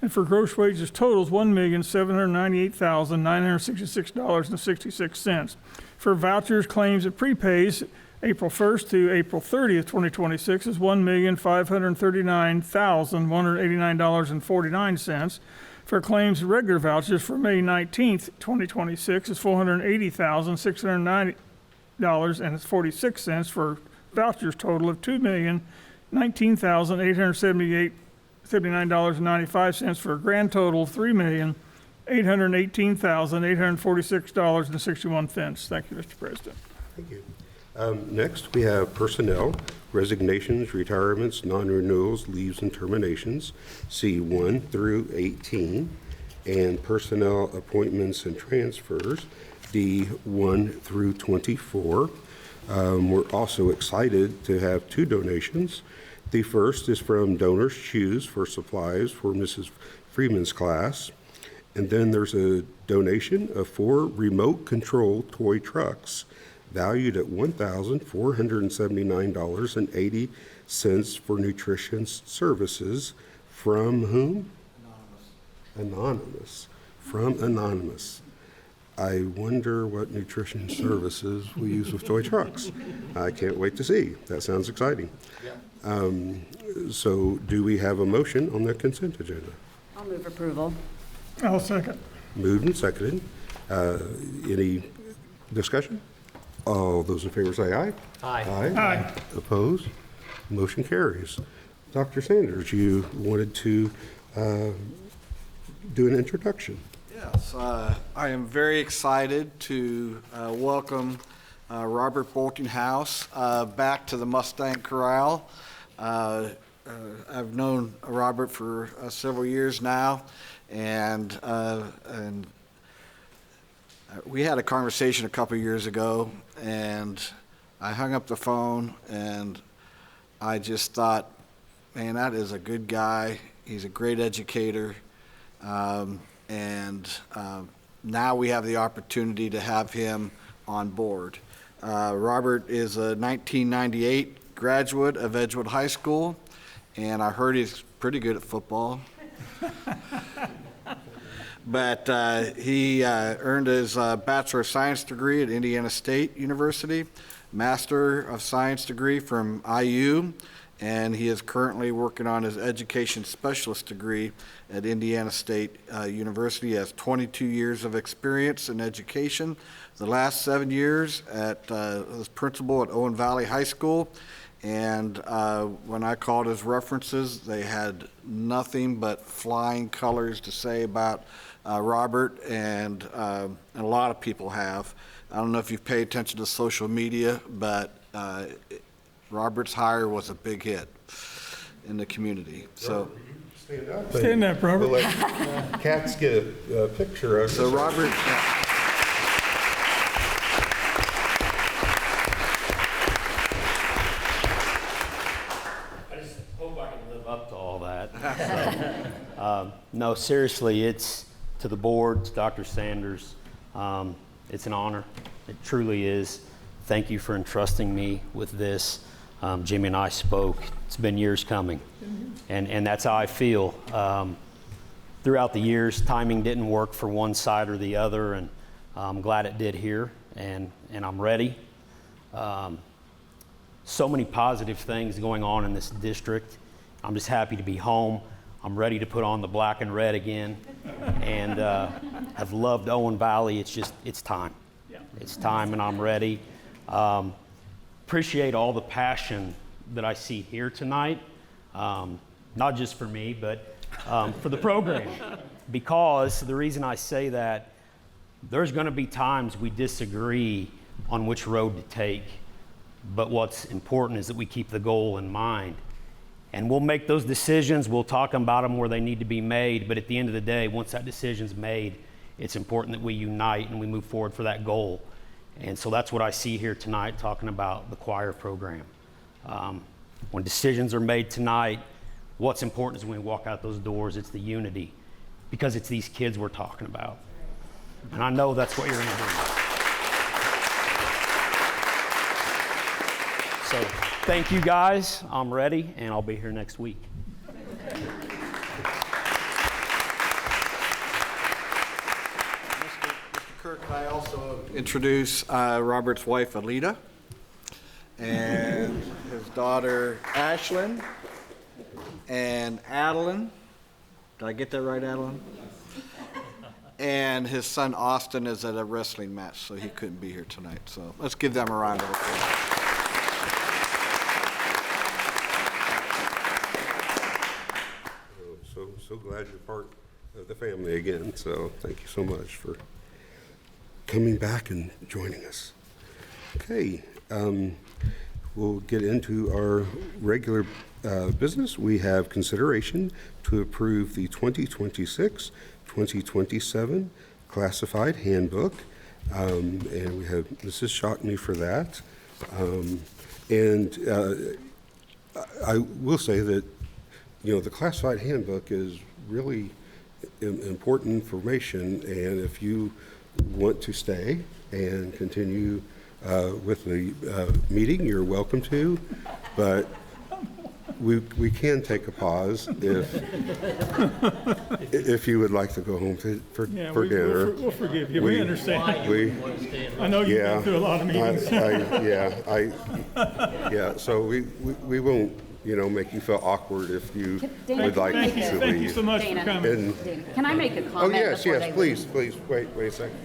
and for gross wages totals $1,798,966.66. For vouchers, claims, and prepays, April 1st to April 30th, 2026 is $1,539,189.49. For claims and regular vouchers for May 19th, 2026 is $480,609.46. For vouchers total of $2,019,879.95 for a grand total of $3,818,846.61. Thank you, Mr. President. Thank you. Next, we have personnel, resignations, retirements, non-renewals, leaves, and terminations, C1 through 18, and personnel appointments and transfers, D1 through 24. We're also excited to have two donations. The first is from Donors Choose for supplies for Mrs. Freeman's class. And then there's a donation of 4 remote control toy trucks valued at $1,479.80 for nutrition services from whom? Anonymous. From Anonymous. I wonder what nutrition services we use with toy trucks. I can't wait to see. That sounds exciting. So do we have a motion on the consent agenda? I'll move approval. I'll second. Moved and seconded. Any discussion? All those in favor say aye. Aye. Aye. Opposed? Motion carries. Dr. Sanders, you wanted to do an introduction. Yes, I am very excited to welcome Robert Boltinghouse back to the Mustang Corral. I've known Robert for several years now, and we had a conversation a couple years ago, and I hung up the phone, and I just thought, man, that is a good guy. He's a great educator, and now we have the opportunity to have him on board. Robert is a 1998 graduate of Edgewood High School, and I heard he's pretty good at football. But he earned his Bachelor of Science degree at Indiana State University, Master of Science degree from IU, and he is currently working on his Education Specialist degree at Indiana State University. He has 22 years of experience in education, the last 7 years as principal at Owen Valley High School. And when I called his references, they had nothing but flying colors to say about Robert, and a lot of people have. I don't know if you've paid attention to social media, but Robert's hire was a big hit in the community. So stand up. Stand up, Robert. We'll let Cats get a picture of. So Robert. I just hope I can live up to all that. So, no, seriously, it's to the board, to Dr. Sanders. It's an honor. It truly is. Thank you for entrusting me with this. Jimmy and I spoke. It's been years coming, and that's how I feel. Throughout the years, timing didn't work for one side or the other, and I'm glad it did here, and I'm ready. So many positive things going on in this district. I'm just happy to be home. I'm ready to put on the black and red again, and I've loved Owen Valley. It's time. It's time, and I'm ready. Appreciate all the passion that I see here tonight, not just for me, but for the program. Because the reason I say that, there's going to be times we disagree on which road to take, but what's important is that we keep the goal in mind. And we'll make those decisions, we'll talk about them where they need to be made, but at the end of the day, once that decision's made, it's important that we unite and we move forward for that goal. And so that's what I see here tonight, talking about the choir program. When decisions are made tonight, what's important is when we walk out those doors, it's the unity, because it's these kids we're talking about. And I know that's what you're going to do. So thank you guys. I'm ready, and I'll be here next week. introduce Robert's wife, Alita, and his daughter, Ashlyn, and Adeline. Did I get that right, Adeline? And his son, Austin, is at a wrestling match, so he couldn't be here tonight. So let's give them a round of applause. So glad you're part of the family again. So thank you so much for coming back and joining us. Okay, we'll get into our regular business. We have consideration to approve the 2026-2027 classified handbook, and we have Mrs. Shockney for that. I will say that, you know, the classified handbook is really important information, and if you want to stay and continue with the meeting, you're welcome to, but we can take a pause if you would like to go home for dinner. We'll forgive you. We understand. I know you've Yeah, been through a lot of meetings. So we won't, you know, make you feel awkward if you Dana, would like to leave. Thank you so much for coming. Can I make a Oh, comment? yes, before yes, they please, leave? wait a second.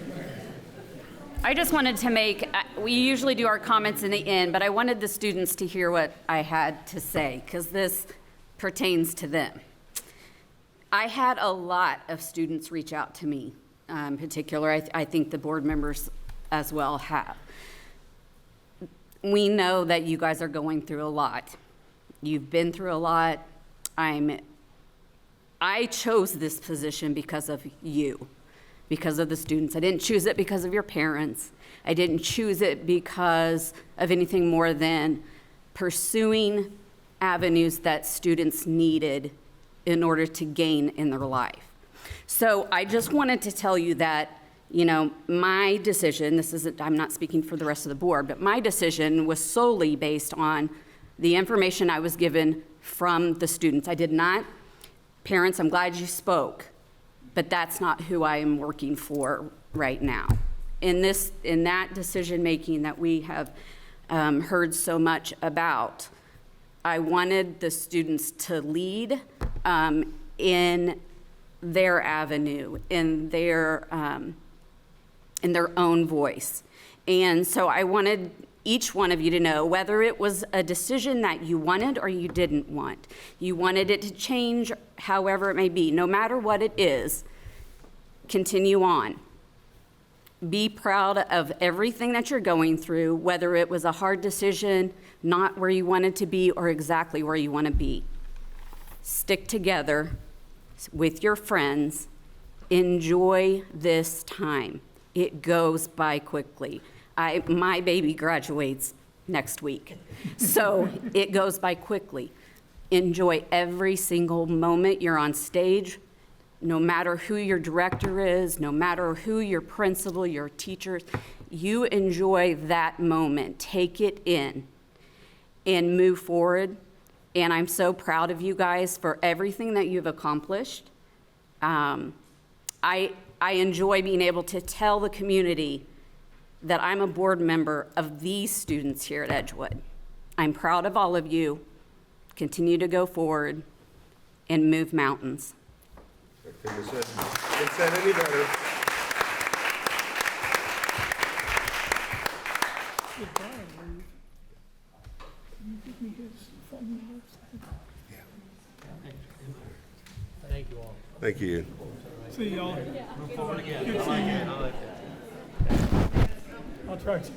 I just wanted to make, we usually do our comments in the end, but I wanted the students to hear what I had to say, because this pertains to them. I had a lot of students reach out to me, in particular. I think the board members as well have. We know that you guys are going through a lot. You've been through a lot. I chose this position because of you, because of the students. I didn't choose it because of your parents. I didn't choose it because of anything more than pursuing avenues that students needed in order to gain in their life. So I just wanted to tell you that, you know, my decision, I'm not speaking for the rest of the board, but my decision was solely based on the information I was given from the students. I did not, parents, I'm glad you spoke, but that's not who I am working for right now. In that decision-making that we have heard so much about, I wanted the students to lead in their avenue, in their own voice. And so I wanted each one of you to know whether it was a decision that you wanted or you didn't want. You wanted it to change however it may be. No matter what it is, continue on. Be proud of everything that you're going through, whether it was a hard decision, not where you wanted to be, or exactly where you want to be. Stick together with your friends. Enjoy this time. It goes by quickly. My baby graduates next week, so it goes by quickly. Enjoy every single moment you're on stage, no matter who your director is, no matter who your principal, your teachers, you enjoy that moment. Take it in and move forward. And I'm so proud of you guys for everything that you've accomplished. I enjoy being able to tell the community that I'm a board member of these students here at Edgewood. I'm proud of all of you. Continue to go forward and move mountains. Couldn't have said any better. Thank you all. Thank you. See y'all. Move forward again. Good seeing you. I'll try to.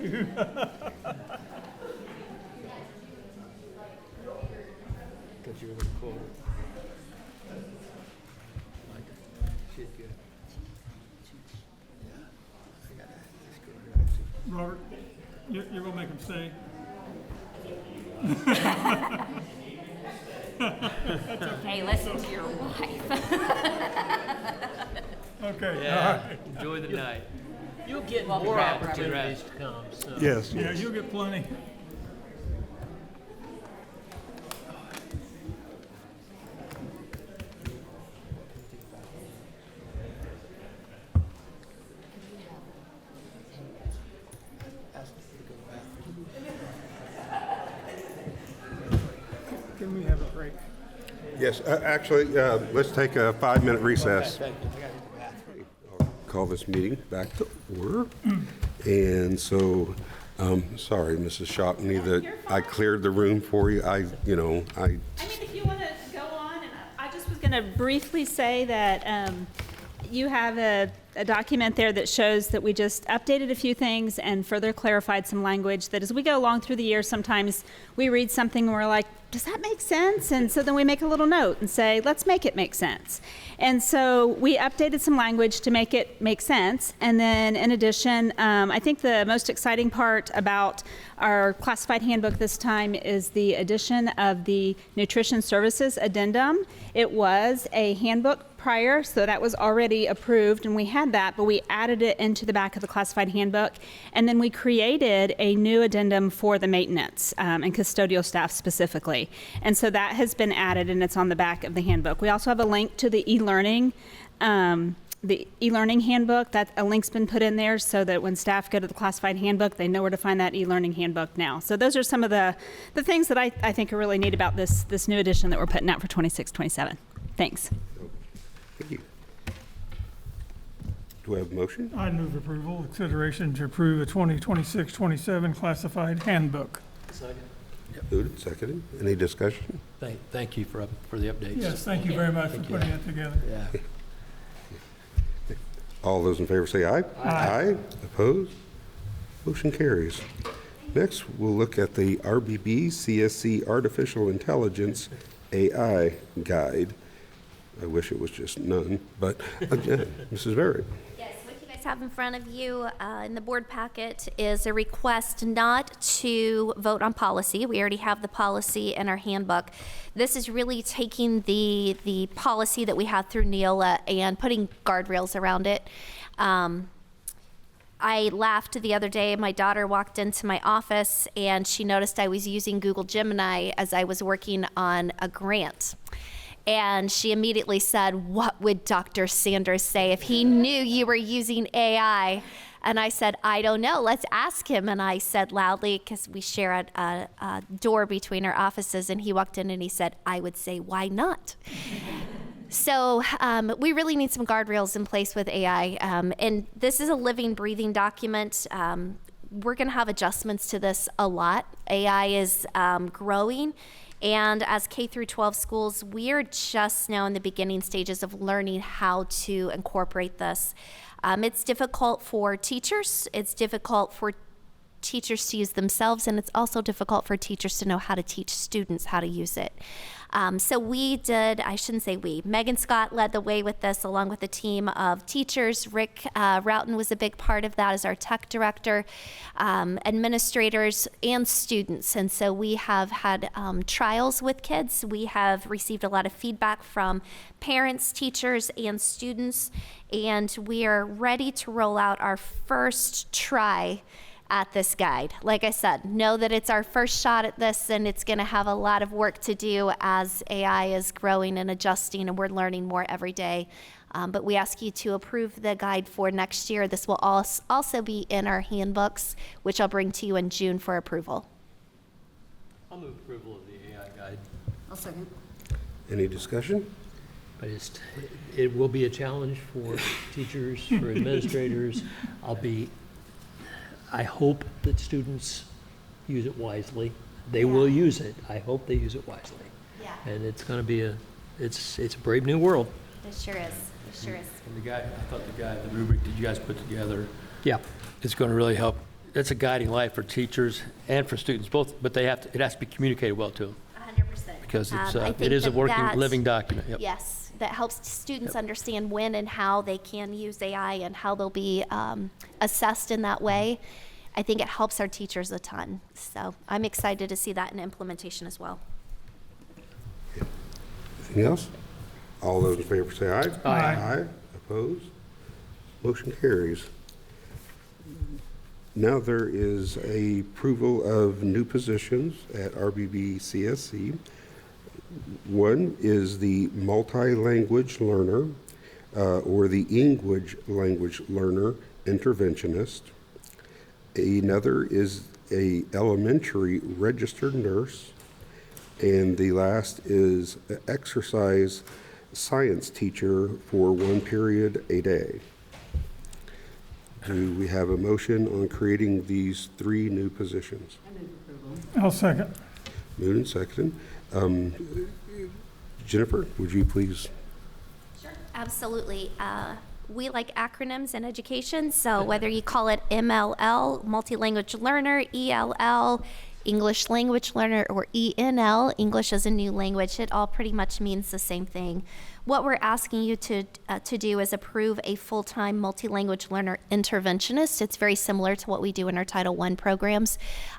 Because you were really cool. She's good. Robert, you're going to make him stay? Hey, listen to your wife. Okay. Yeah. All right. Enjoy the night. You'll get Welcome more back, opportunities Robert. to come. So. Yes. Yeah, you'll get plenty. Great. Yes, actually, let's take a 5-minute recess. Call this meeting back to order. And so, sorry, Mrs. Shopney, that I cleared the room for you. I mean, if you want to go on, and I just was going to briefly say that you have a document there that shows that we just updated a few things and further clarified some language that as we go along through the year, sometimes we read something and we're like, does that make sense? And so then we make a little note and say, let's make it make sense. And so we updated some language to make it make sense. And then in addition, I think the most exciting part about our classified handbook this time is the addition of the nutrition services addendum. It was a handbook prior, so that was already approved, and we had that, but we added it into the back of the classified handbook, and then we created a new addendum for the maintenance and custodial staff specifically. And so that has been added, and it's on the back of the handbook. We also have a link to the e-learning handbook. That a link's been put in there so that when staff go to the classified handbook, they know where to find that e-learning handbook now. So those are some of the things that I think are really neat about this new edition that we're putting out for 26-27. Thanks. Thank you. Do we have a motion? I move approval, consideration to approve the 2026-27 classified handbook. Second. Moved and seconded. Any discussion? Thank you for the updates. Yes, thank you very much for putting it together. Yeah. All those in favor say aye. Aye. Opposed? Motion carries. Next, we'll look at the RBB CSC Artificial Intelligence AI Guide. I wish it was just none, but again, Mrs. Barrett. Yes, what you guys have in front of you in the board packet is a request not to vote on policy. We already have the policy in our handbook. This is really taking the policy that we have through Neola and putting guardrails around it. I laughed the other day. My daughter walked into my office and she noticed I was using Google Gemini as I was working on a grant. And she immediately said, "What would Dr. Sanders say if he knew you were using AI?" And I said, "I don't know. Let's ask him." And I said loudly, because we share a door between our offices, and he walked in and he said, "I would say, why not?" So we really need some guardrails in place with AI. And this is a living, breathing document. We're going to have adjustments to this a lot. AI is growing. And as K through 12 schools, we are just now in the beginning stages of learning how to incorporate this. It's difficult for teachers. It's difficult for teachers to use themselves, and it's also difficult for teachers to know how to teach students how to use it. So we did, I shouldn't say we, Megan Scott led the way with this along with a team of teachers. Rick Roughton was a big part of that as our tech director, administrators, and students. And so we have had trials with kids. We have received a lot of feedback from parents, teachers, and students. And we are ready to roll out our first try at this guide. Like I said, know that it's our first shot at this, and it's going to have a lot of work to do as AI is growing and adjusting, and we're learning more every day. But we ask you to approve the guide for next year. This will also be in our handbooks, which I'll bring to you in June for approval. I'll move approval of the AI guide. I'll second. Any discussion? It will be a challenge for teachers, for administrators. I hope that students use it wisely. They will use it. I hope they use it wisely. Yeah. And it's going to be it's a brave new world. It sure is. It sure is. And the rubric that you guys put together, yeah, it's going to really help. It's a guiding light for teachers and for students both, but it has to be communicated well to them. 100%. Because I think it is a working, that, living document. Yep. Yes, that helps students understand when and how they can use AI and how they'll be assessed in that way. I think it helps our teachers a ton. So I'm excited to see that in implementation as well. Anything else? All those in favor say aye. Aye. Aye. Opposed? Motion carries. Now there is a approval of new positions at RBB CSC. One is the multi-language learner or the English language learner interventionist. Another is a elementary registered nurse. And the last is exercise science teacher for 1 period a day. Do we have a motion on creating these 3 new positions? I'll second. Moved and seconded. Jennifer, would you please? Absolutely. We like acronyms in education, so whether you call it MLL, multi-language learner, ELL, English language learner, or ENL, English as a new language, it all pretty much means the same thing. What we're asking you to do is approve a full-time multi-language learner interventionist. It's very similar to what we do in our Title I programs.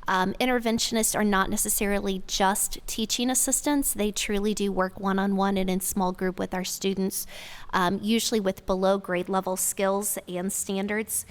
Interventionists are not necessarily just teaching assistants. They truly do work one-on-one and in small group with our students, usually with below grade level skills and standards.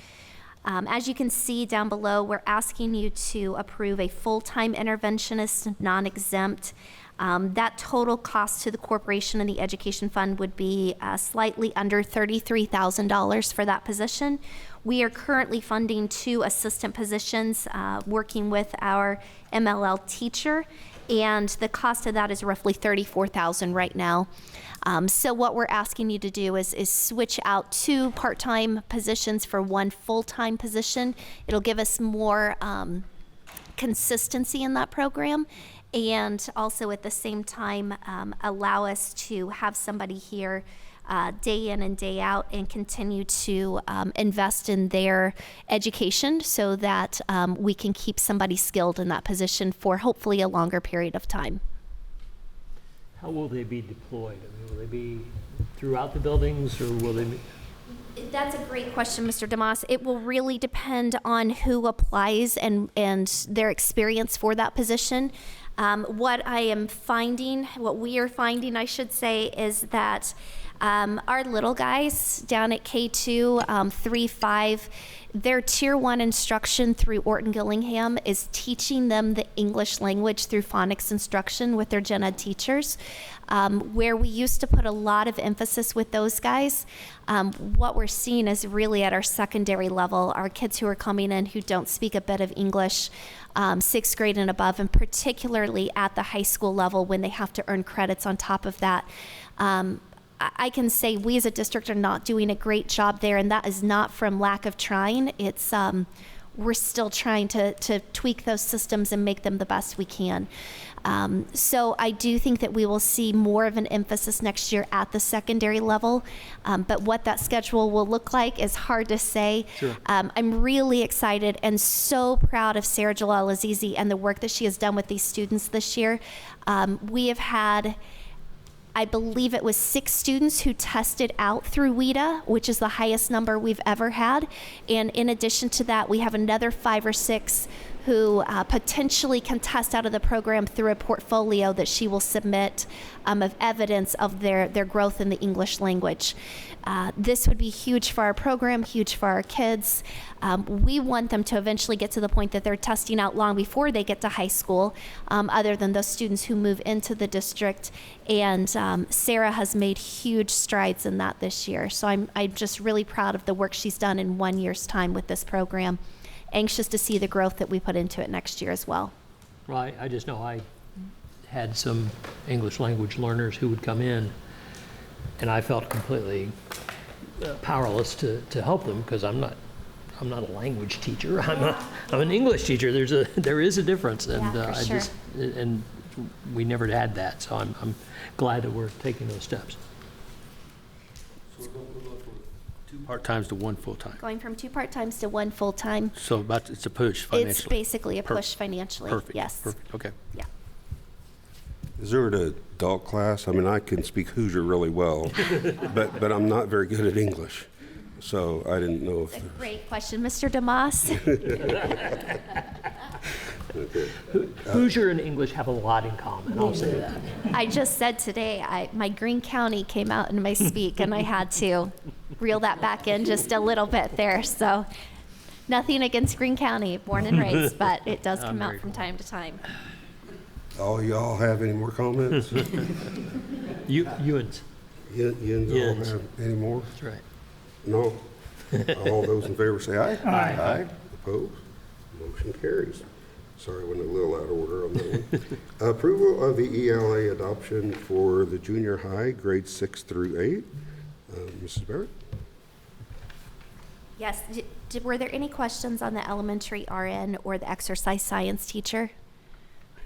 As you can see down below, we're asking you to approve a full-time interventionist, non-exempt. That total cost to the corporation and the education fund would be slightly under $33,000 for that position. We are currently funding 2 assistant positions, working with our MLL teacher, and the cost of that is roughly $34,000 right now. So what we're asking you to do is switch out 2 part-time positions for 1 full-time position. It'll give us more consistency in that program, and also at the same time allow us to have somebody here day in and day out and continue to invest in their education so that we can keep somebody skilled in that position for hopefully a longer period of time. How will they be deployed? I mean, will they be throughout the buildings, or will they be? That's a great question, Mr. DeMoss. It will really depend on who applies and their experience for that position. What we are finding, I should say, is that our little guys down at K2, 3, 5, their Tier 1 instruction through Orton Gillingham is teaching them the English language through phonics instruction with their gen ed teachers. Where we used to put a lot of emphasis with those guys, what we're seeing is really at our secondary level, our kids who are coming in who don't speak a bit of English, 6th grade and above, and particularly at the high school level when they have to earn credits on top of that. I can say we as a district are not doing a great job there, and that is not from lack of trying. It's we're still trying to tweak those systems and make them the best we can. So I do think that we will see more of an emphasis next year at the secondary level, but what that schedule will look like is hard to say. Sure. I'm really excited and so proud of Sarah Jalal Azizi and the work that she has done with these students this year. We have had, I believe it was 6 students who tested out through WIDA, which is the highest number we've ever had. And in addition to that, we have another 5 or 6 who potentially can test out of the program through a portfolio that she will submit of evidence of their growth in the English language. This would be huge for our program, huge for our kids. We want them to eventually get to the point that they're testing out long before they get to high school, other than those students who move into the district. And Sarah has made huge strides in that this year. So I'm just really proud of the work she's done in 1 year's time with this program. Anxious to see the growth that we put into it next year as well. Well, I just know I had some English language learners who would come in, and I felt completely powerless to help them because I'm not a language teacher. I'm an English teacher. There is a difference, and and we never had that. So I'm glad that we're taking those steps. So we're going from 2 part-times to 1 full-time. Going from 2 part-times to 1 full-time. So it's a push financially. It's basically a push financially. Perfect. Yes. Perfect. Okay. Yeah. Is there an adult class? I mean, I can speak Hoosier really well, but I'm not very good at English. So I didn't know if... That's a great question, Mr. DeMoss. Okay. Hoosier and English have a lot in common, I'll say that. I just said today, my Greene County came out in my speak, and I had to reel that back in just a little bit there. So nothing against Greene County, born and raised, but it does come out from time to time. All y'all have any more comments? Ewan's. Yins all have any more? That's right. No? All those in favor say aye. Aye. Opposed? Motion carries. Sorry, went a little out of order on that one. Approval of the ELA adoption for the junior high, grades 6 through 8. Mrs. Barrett? Yes, were there any questions on the elementary RN or the exercise science teacher?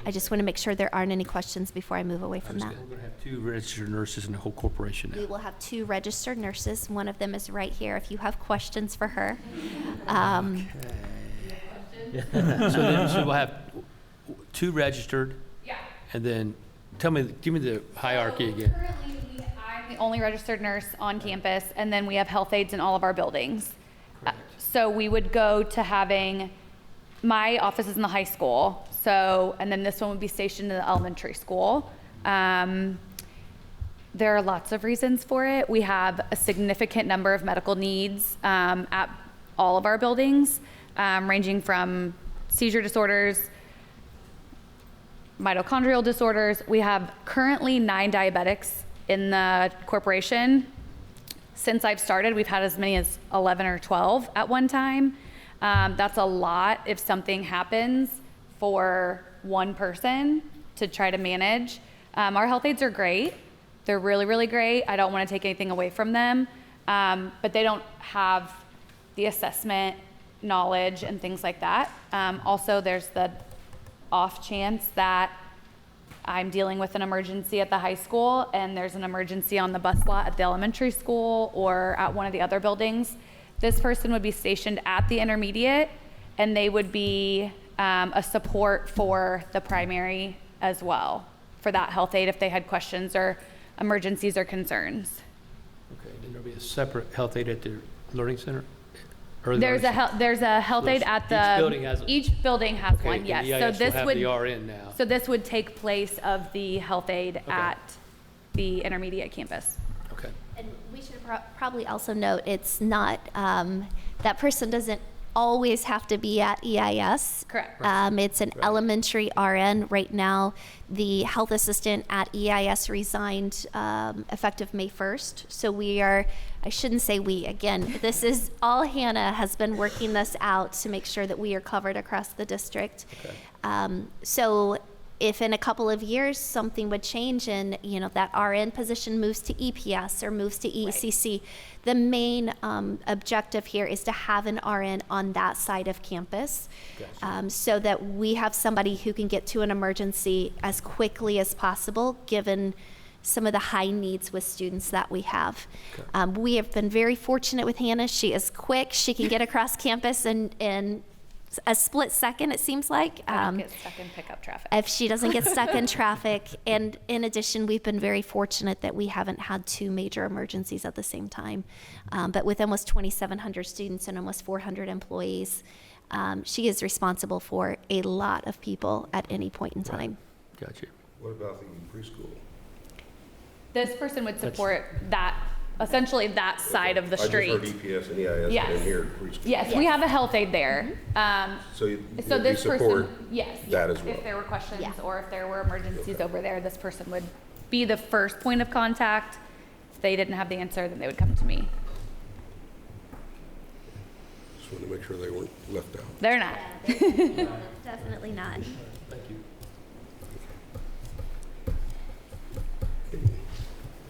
I just want to make sure there aren't any questions before I move away from that. We're going to have 2 registered nurses in the whole corporation now. We will have 2 registered nurses. One of them is right here if you have questions for her. So we'll have 2 registered? Yeah. And then, give me the hierarchy again. Currently, I'm the only registered nurse on campus, and then we have health aides in all of our buildings. So we would go to having, my office is in the high school, so, and then this one would be stationed in the elementary school. There are lots of reasons for it. We have a significant number of medical needs at all of our buildings, ranging from seizure disorders, mitochondrial disorders. We have currently 9 diabetics in the corporation. Since I've started, we've had as many as 11 or 12 at one time. That's a lot if something happens for one person to try to manage. Our health aides are great. They're really, really great. I don't want to take anything away from them, but they don't have the assessment knowledge and things like that. Also, there's the off chance that I'm dealing with an emergency at the high school and there's an emergency on the bus lot at the elementary school or at one of the other buildings. This person would be stationed at the intermediate and they would be a support for the primary as well, for that health aide if they had questions or emergencies or concerns. Okay, then there'll be a separate health aide at the learning center? Or the There's learning a health aide at the, each building has Okay, one, and yes. the So EIS will this have would, the RN now. so this would take place of the health aide at the intermediate campus. Okay. And we should probably also note, it's not, that person doesn't always have to be at EIS. Correct. It's an elementary RN. Right now, the health assistant at EIS resigned effective May 1st. So we are, I shouldn't say we, again, this is all Hannah has been working this out to make sure that we are covered across the district. Okay. So if in a couple of years something would change and that RN position moves to EPS or moves to ECC, the main objective here is to have an RN on that side of campus. Gotcha. So that we have somebody who can get to an emergency as quickly as possible, given some of the high needs with students that we have. Okay. We have been very fortunate with Hannah. She is quick. She can get across campus in a split second, it seems like. Get stuck in pickup traffic. If she doesn't get stuck in traffic. And in addition, we've been very fortunate that we haven't had 2 major emergencies at the same time. But with almost 2,700 students and almost 400 employees, she is responsible for a lot of people at any point in time. Gotcha. What about the preschool? This person would support that, essentially that side of the street. I just heard EPS and EIS Yes. and here preschool. Yes, we have a health aide there. So you This support person, yes, that as well? if there were questions or if there were emergencies over there, this person would be the first point of contact. If they didn't have the answer, then they would come to me. Just wanted to make sure they weren't left out. They're not. Definitely not. Thank you.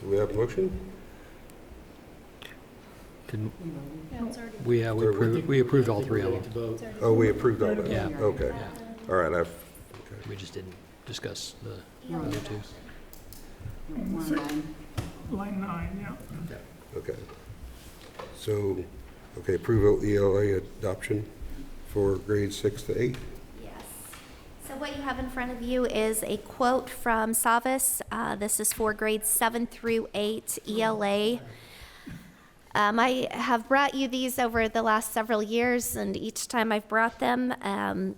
Do we have a motion? We approved all 3 of them. Oh, we approved all that? Yeah. Okay. All right, okay. We just didn't discuss the other 2. Line 9, yeah. Okay. So, approval ELA adoption for grades 6 to 8. Yes. So what you have in front of you is a quote from Savas. This is for grades 7 through 8 ELA. I have brought you these over the last several years, and each time I've brought them,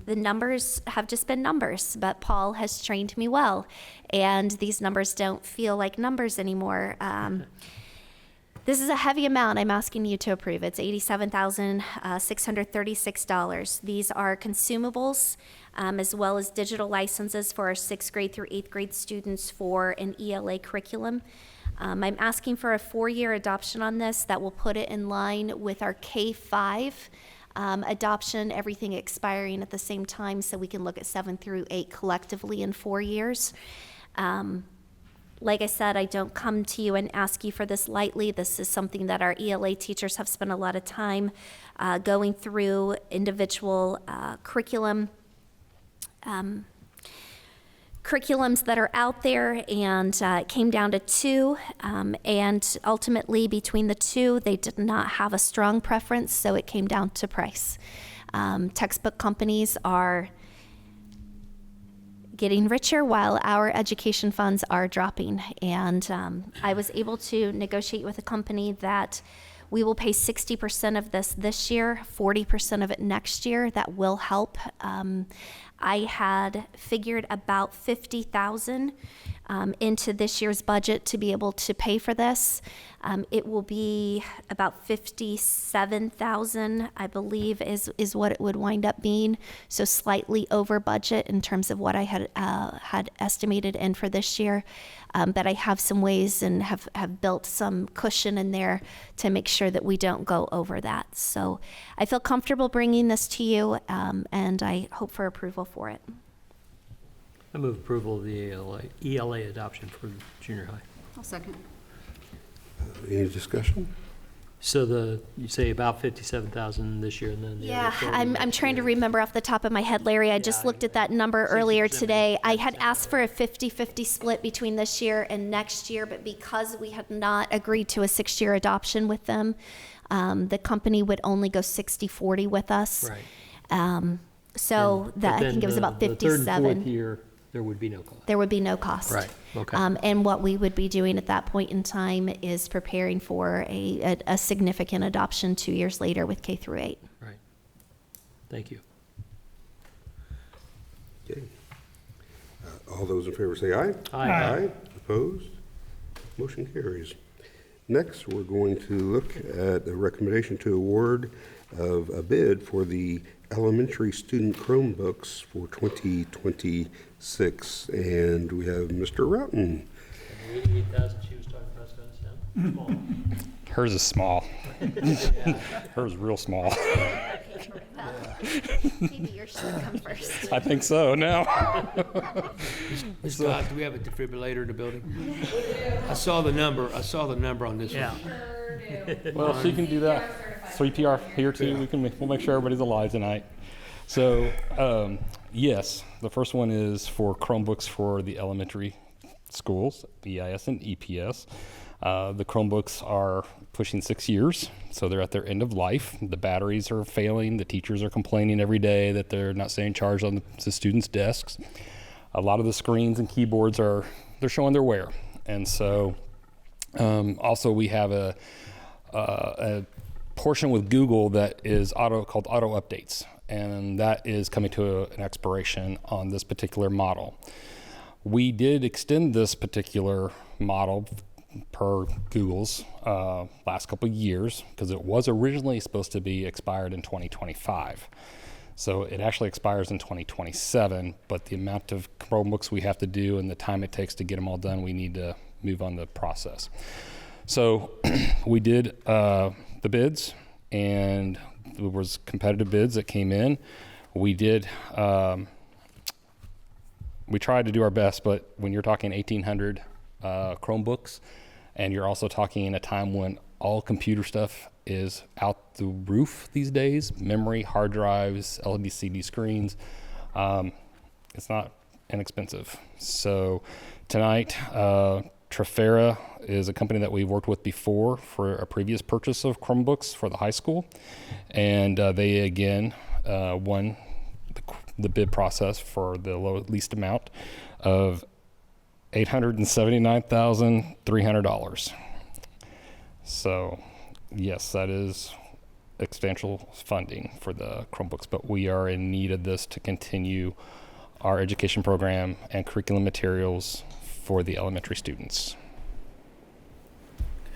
the numbers have just been numbers, but Paul has trained me well, and these numbers don't feel like numbers anymore. This is a heavy amount I'm asking you to approve. It's $87,636. These are consumables, as well as digital licenses for our 6th grade through 8th grade students for an ELA curriculum. I'm asking for a 4-year adoption on this that will put it in line with our K-5 adoption, everything expiring at the same time, so we can look at 7 through 8 collectively in 4 years. Like I said, I don't come to you and ask you for this lightly. This is something that our ELA teachers have spent a lot of time going through individual curriculums that are out there, and it came down to 2, and ultimately between the 2, they did not have a strong preference, so it came down to price. Textbook companies are getting richer while our education funds are dropping, and I was able to negotiate with a company that we will pay 60% of this year, 40% of it next year. That will help. I had figured about $50,000 into this year's budget to be able to pay for this. It will be about $57,000, I believe, is what it would wind up being. So slightly over budget in terms of what I had estimated in for this year. But I have some ways and have built some cushion in there to make sure that we don't go over that. So I feel comfortable bringing this to you, and I hope for approval for it. I move approval of the ELA adoption for junior high. I'll second. Any discussion? So you say about 57,000 this year, and then the Yeah, other I'm trying to remember off the top of my head, Larry. I just looked at that number earlier today. I had asked for a 50-50 split between this year and next year, but because we had not agreed to a 6-year adoption with them, the company would only go 60-40 with us. Right. So But that I then think it was about 57. The third and fourth year, there would be no cost. There would be no cost. Right, okay. And what we would be doing at that point in time is preparing for a significant adoption 2 years later with K through 8. Right. Thank you. Okay. All those in favor say aye. Aye. Aye. Opposed? Motion carries. Next, we're going to look at the recommendation to award of a bid for the elementary student Chromebooks for 2026, and we have Mr. Roughton. 88,000 she was talking about, small. Hers is small. Hers is real small. Maybe yours should come first. I think so now. Scott, do we have a defibrillator in the building? I saw the number on this one. Well, she can do that. 3PR here too. We'll make sure everybody's alive tonight. So, yes, the first one is for Chromebooks for the elementary schools, EIS and EPS. The Chromebooks are pushing 6 years, so they're at their end of life. The batteries are failing. The teachers are complaining every day that they're not staying charged on the students' desks. A lot of the screens and keyboards they're showing their wear. And so also we have a portion with Google that is called auto updates, and that is coming to an expiration on this particular model. We did extend this particular model per Google's last couple of years because it was originally supposed to be expired in 2025. So it actually expires in 2027, but the amount of Chromebooks we have to do and the time it takes to get them all done, we need to move on the process. So we did the bids, and there was competitive bids that came in. We did, we tried to do our best, but when you're talking 1,800 Chromebooks, and you're also talking in a time when all computer stuff is out the roof these days, memory, hard drives, LCD screens, it's not inexpensive. So tonight, Trafera is a company that we've worked with before for a previous purchase of Chromebooks for the high school, and they again won the bid process for the least amount of $879,300. So yes, that is substantial funding for the Chromebooks, but we are in need of this to continue our education program and curriculum materials for the elementary students.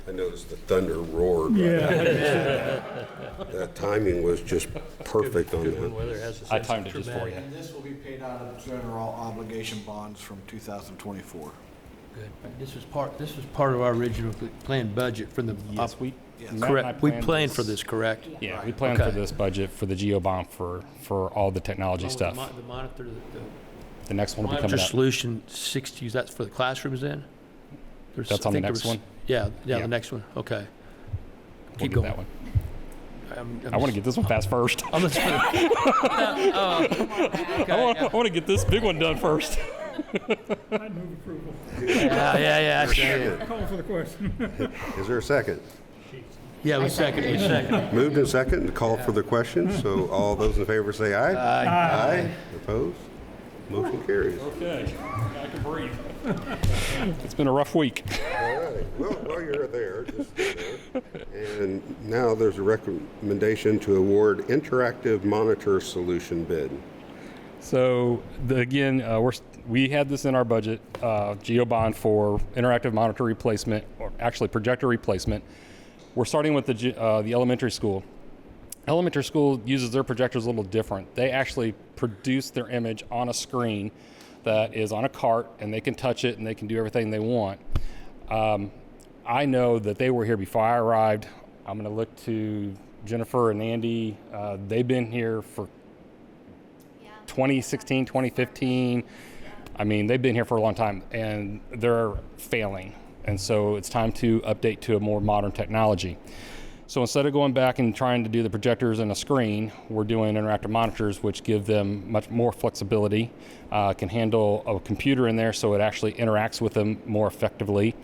I noticed the thunder roared. That timing was just perfect on that. I timed it just for you. And this will be paid out of general obligation bonds from 2024. This was part of our original planned budget from the. Yes, Correct. We planned for this, correct? Yeah, we planned for this budget for the Geo Bond for all the technology stuff. The monitor, The next one will be monitor coming up. solution 60, that's for the classrooms then? That's on the next one? Yeah, the next one, okay. We'll Keep get going. that one. I want to get this one fast first. I'm just gonna- I want to get this big one done first. I'd move approval. Yeah. I see it. Call for the question. Is there a second? Yeah, we second. Moved and second to call for the question, so all those in favor say aye. Aye. Opposed? Motion carries. Okay, I can breathe. It's been a rough week. All right, well, while you're there, just stay there. And now there's a recommendation to award interactive monitor solution bid. So again, we had this in our budget, Geo Bond for interactive monitor replacement, or actually projector replacement. We're starting with the elementary school. Elementary school uses their projectors a little different. They actually produce their image on a screen that is on a cart, and they can touch it and they can do everything they want. I know that they were here before I arrived. I'm going to look to Jennifer and Andy. They've been here for 2016, 2015. I mean, they've been here for a long time, and they're failing. And so it's time to update to a more modern technology. So instead of going back and trying to do the projectors and a screen, we're doing interactive monitors, which give them much more flexibility, can handle a computer in there so it actually interacts with them more effectively,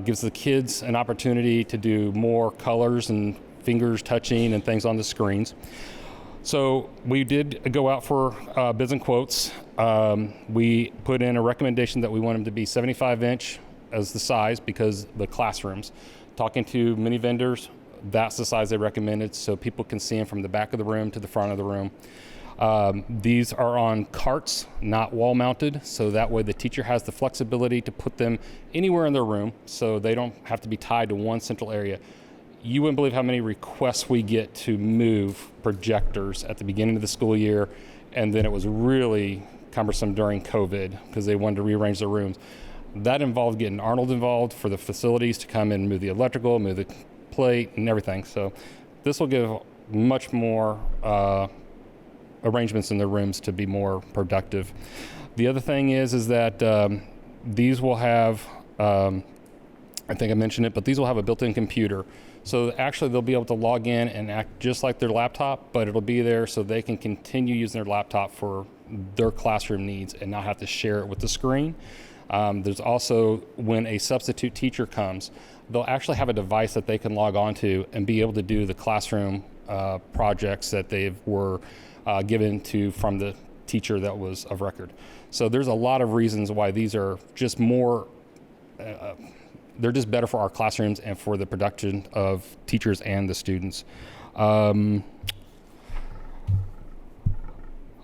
gives the kids an opportunity to do more colors and fingers touching and things on the screens. So we did go out for bids and quotes. We put in a recommendation that we want them to be 75-inch as the size because the classrooms. Talking to many vendors, that's the size they recommended so people can see them from the back of the room to the front of the room. These are on carts, not wall mounted, so that way the teacher has the flexibility to put them anywhere in their room so they don't have to be tied to one central area. You wouldn't believe how many requests we get to move projectors at the beginning of the school year, and then it was really cumbersome during COVID because they wanted to rearrange their rooms. That involved getting Arnold involved for the facilities to come in and move the electrical, move the plate and everything. So this will give much more arrangements in the rooms to be more productive. The other thing is that these will have, I think I mentioned it, but these will have a built-in computer. So actually they'll be able to log in and act just like their laptop, but it'll be there so they can continue using their laptop for their classroom needs and not have to share it with the screen. There's also, when a substitute teacher comes, they'll actually have a device that they can log on to and be able to do the classroom projects that they were given to from the teacher that was of record. So there's a lot of reasons why these are just more, they're just better for our classrooms and for the production of teachers and the students.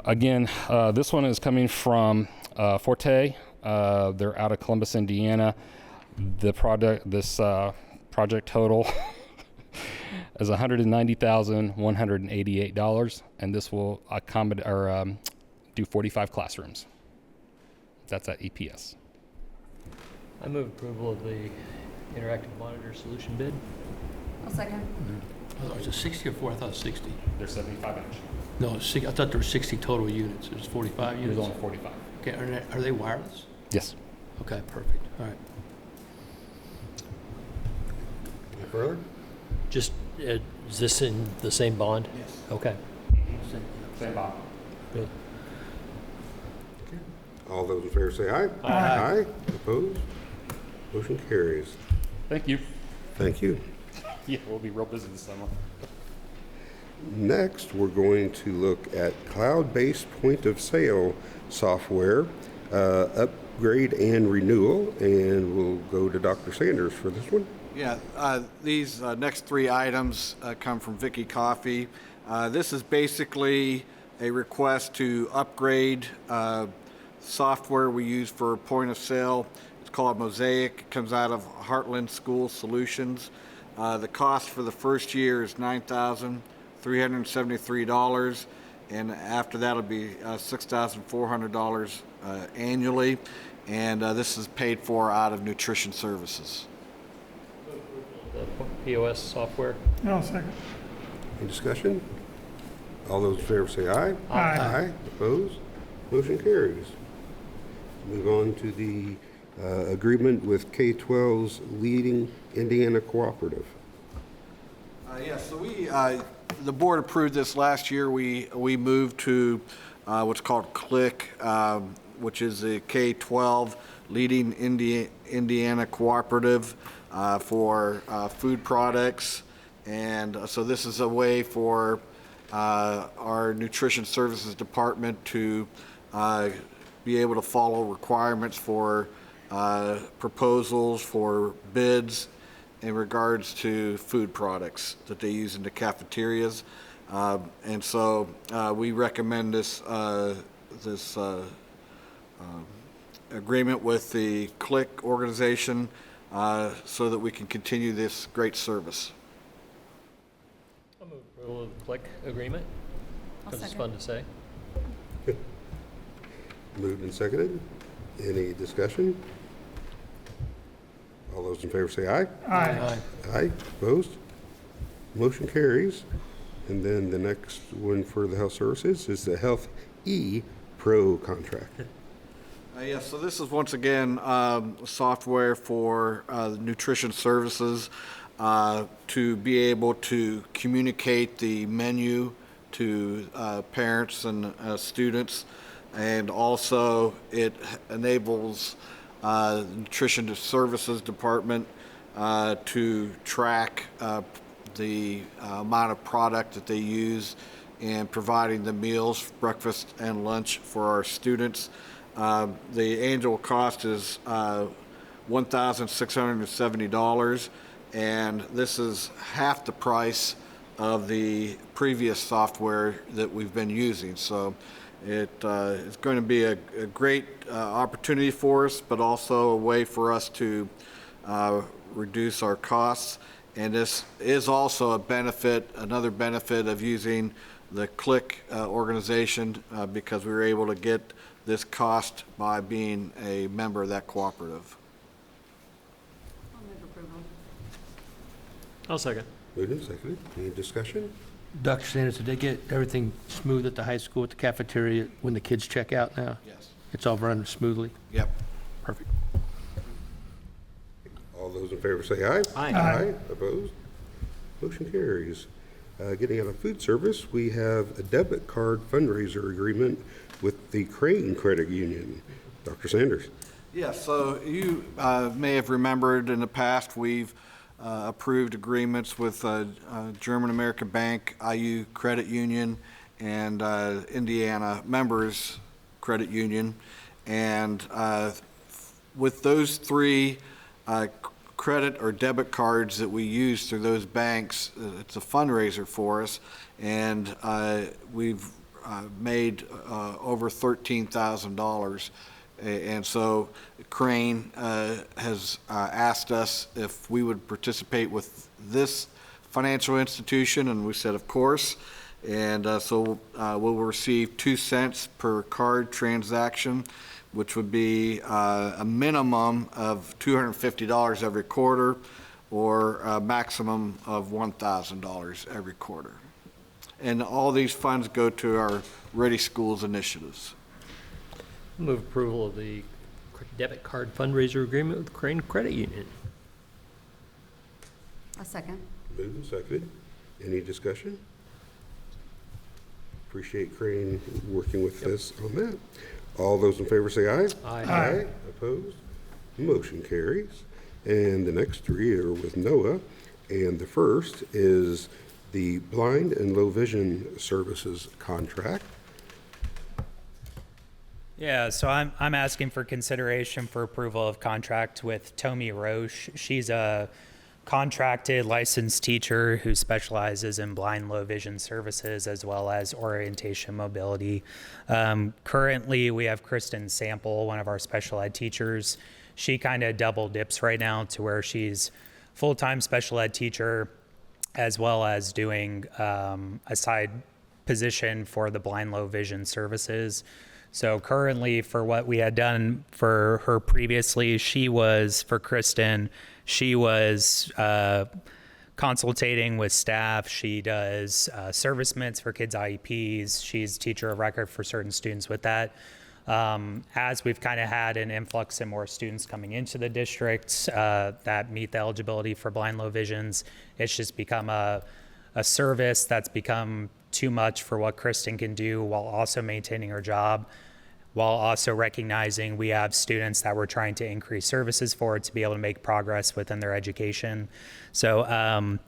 Again, this one is coming from Forte. They're out of Columbus, Indiana. The project total is $190,188, and this will accommodate or do 45 classrooms. That's at EPS. I move approval of the interactive monitor solution bid. I'll second. Was it 60 or 4? I thought it was 60. They're 75-inch. No, I thought there were 60 total units. It was 45 units? There's only 45. Okay, are they wireless? Yes. Okay, perfect. All right. Any further? Just, is this in the same bond? Yes. Okay. Same bond. Good. All those in favor say aye. Aye. Opposed? Motion carries. Thank you. Thank you. Yeah, we'll be real busy this summer. Next, we're going to look at cloud-based point-of-sale software, upgrade and renewal, and we'll go to Dr. Sanders for this one. Yeah, these next three items come from Vicky Coffey. This is basically a request to upgrade software we use for point of sale. It's called Mosaic. It comes out of Heartland School Solutions. The cost for the first year is $9,373, and after that it'll be $6,400 annually, and this is paid for out of nutrition services. The POS software. I'll second. Any discussion? All those in favor say aye. Aye. Aye. Opposed? Motion carries. Move on to the agreement with K-12's leading Indiana cooperative. Yes, so the board approved this last year. We moved to what's called CLIC, which is the K-12 leading Indiana cooperative for food products. And so this is a way for our nutrition services department to be able to follow requirements for proposals for bids in regards to food products that they use in the cafeterias. And so we recommend this agreement with the CLIC organization so that we can continue this great service. I'll move approval of the CLIC agreement, because it's fun to say. Moved and seconded. Any discussion? All those in favor say aye. Aye. Aye. Opposed? Motion carries. And then the next one for the health services is the Health E Pro contract. Yes, so this is once again software for nutrition services to be able to communicate the menu to parents and students, and also it enables the nutrition services department to track the amount of product that they use in providing the meals, breakfast and lunch for our students. The annual cost is $1,670, and this is half the price of the previous software that we've been using. So it's going to be a great opportunity for us, but also a way for us to reduce our costs. And this is also a benefit, another benefit of using the CLIC organization because we were able to get this cost by being a member of that cooperative. I'll second. Moved and seconded. Any discussion? Dr. Sanders, did they get everything smooth at the high school, at the cafeteria, when the kids check out now? Yes. It's all running smoothly? Yep. Perfect. All those in favor say aye. Aye. Aye. Opposed? Motion carries. Getting out of food service, we have a debit card fundraiser agreement with the Crane Credit Union. Dr. Sanders. Yes, so you may have remembered in the past we've approved agreements with German American Bank, IU Credit Union, and Indiana Members Credit Union. And with those three credit or debit cards that we use through those banks, it's a fundraiser for us, and we've made over $13,000. And so Crane has asked us if we would participate with this financial institution, and we said, of course. And so we'll receive 2 cents per card transaction, which would be a minimum of $250 every quarter, or a maximum of $1,000 every quarter. And all these funds go to our Ready Schools initiatives. Move approval of the debit card fundraiser agreement with Crane Credit Union. A second. Moved and seconded. Any discussion? Appreciate Crane working with us on that. All those in favor say aye. Aye. Aye. Opposed? Motion carries. And the next three are with NOAA. And the first is the Blind and Low Vision Services contract. Yeah, so I'm asking for consideration for approval of contract with Tomi Roche. She's a contracted licensed teacher who specializes in blind low vision services as well as orientation mobility. Currently, we have Kristen Sample, one of our special ed teachers. She kind of double dips right now to where she's full-time special ed teacher as well as doing a side position for the blind low vision services. So currently, for what we had done for her previously, for Kristen, she was consultating with staff. She does service minutes for kids' IEPs. She's teacher of record for certain students with that. As we've kind of had an influx in more students coming into the district that meet the eligibility for blind low visions, it's just become a service that's become too much for what Kristen can do while also maintaining her job, while also recognizing we have students that we're trying to increase services for to be able to make progress within their education. So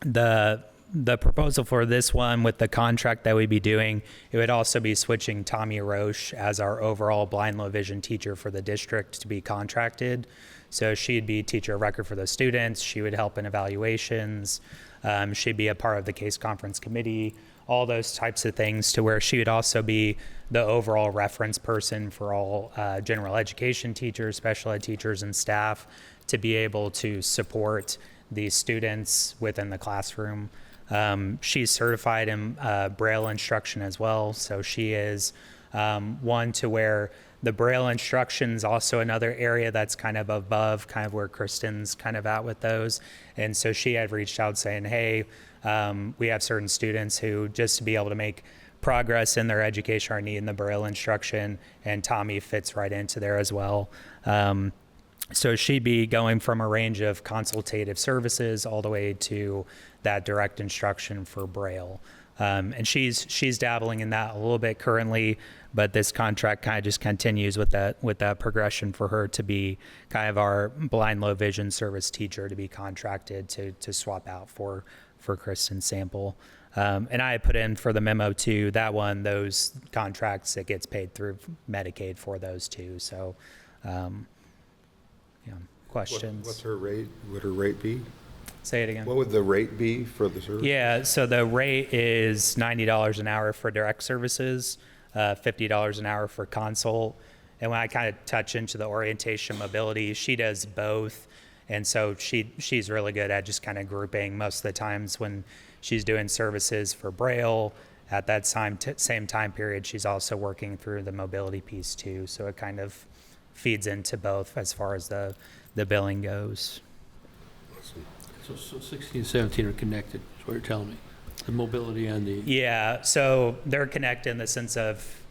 the proposal for this one with the contract that we'd be doing, it would also be switching Tommy Roche as our overall blind low vision teacher for the district to be contracted. So she'd be teacher of record for those students. She would help in evaluations. She'd be a part of the case conference committee, all those types of things, to where she would also be the overall reference person for all general education teachers, special ed teachers, and staff to be able to support these students within the classroom. She's certified in Braille instruction as well. So she is one to where the Braille instruction is also another area that's kind of above kind of where Kristen's kind of at with those. And so she had reached out saying, hey, we have certain students who, just to be able to make progress in their education, are needing the Braille instruction, and Tommy fits right into there as well. So she'd be going from a range of consultative services all the way to that direct instruction for Braille. And she's dabbling in that a little bit currently, but this contract kind of just continues with that progression for her to be kind of our blind low vision service teacher, to be contracted to swap out for Kristen Sample. And I put in for the memo too, that one, those contracts, it gets paid through Medicaid for those too. So, questions? What's her rate? Would her rate be? Say it again. What would the rate be for the service? Yeah, so the rate is $90 an hour for direct services, $50 an hour for consult. And when I kind of touch into the orientation mobility, she does both. And so she's really good at just kind of grouping. Most of the times when she's doing services for Braille, at that same time period, she's also working through the mobility piece too. So it kind of feeds into both as far as the billing goes. Awesome. So 16 and 17 are connected, is what you're telling me. The mobility and the... Yeah, so they're connected in the sense of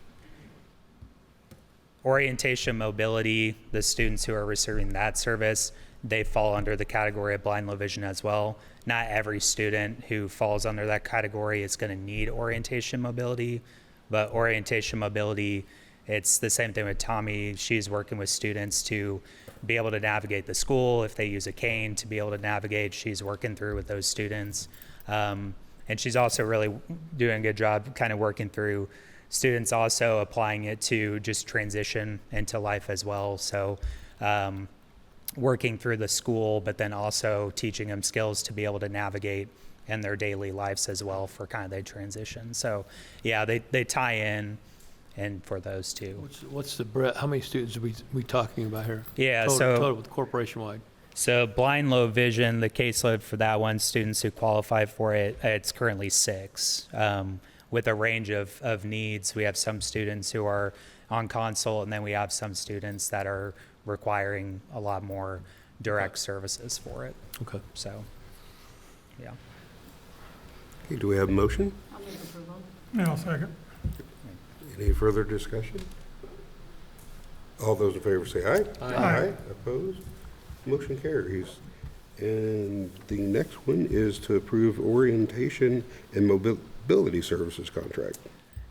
orientation mobility. The students who are receiving that service, they fall under the category of blind low vision as well. Not every student who falls under that category is going to need orientation mobility, but orientation mobility, it's the same thing with Tommy. She's working with students to be able to navigate the school. If they use a cane to be able to navigate, she's working through with those students. And she's also really doing a good job kind of working through students, also applying it to just transition into life as well. So working through the school, but then also teaching them skills to be able to navigate in their daily lives as well for kind of their transition. So yeah, they tie in. And for those two. What's the breadth? How many students are we talking about here? Yeah, total with corporation-wide. So blind low vision, the caseload for that one, students who qualify for it, it's currently 6. With a range of needs, we have some students who are on consult, and then we have some students that are requiring a lot more direct services for it. Okay. So, yeah. Okay, do we have a motion? I'll make approval. Yeah, I'll second. Any further discussion? All those in favor say aye. Aye. Opposed? Motion carries. And the next one is to approve orientation and mobility services contract.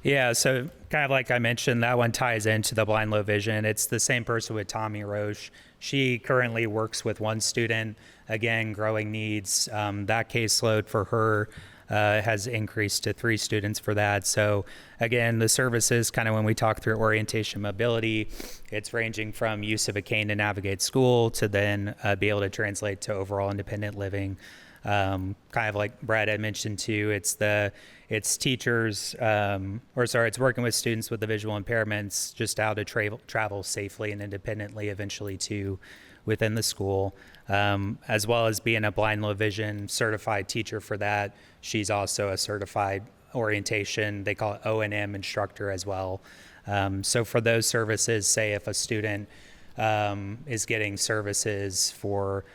Yeah, so kind of like I mentioned, that one ties into the blind low vision. It's the same person with Tommy Roche. She currently works with one student, again, growing needs. That caseload for her has increased to 3 students for that. So again, the services, kind of when we talk through orientation mobility, it's ranging from use of a cane to navigate school to then be able to translate to overall independent living. Kind of like Brad had mentioned too, it's teachers, it's working with students with the visual impairments, just how to travel safely and independently eventually to within the school, as well as being a blind low vision certified teacher for that. She's also a certified orientation. They call it O&M instructor as well. So for those services, say if a student is getting services for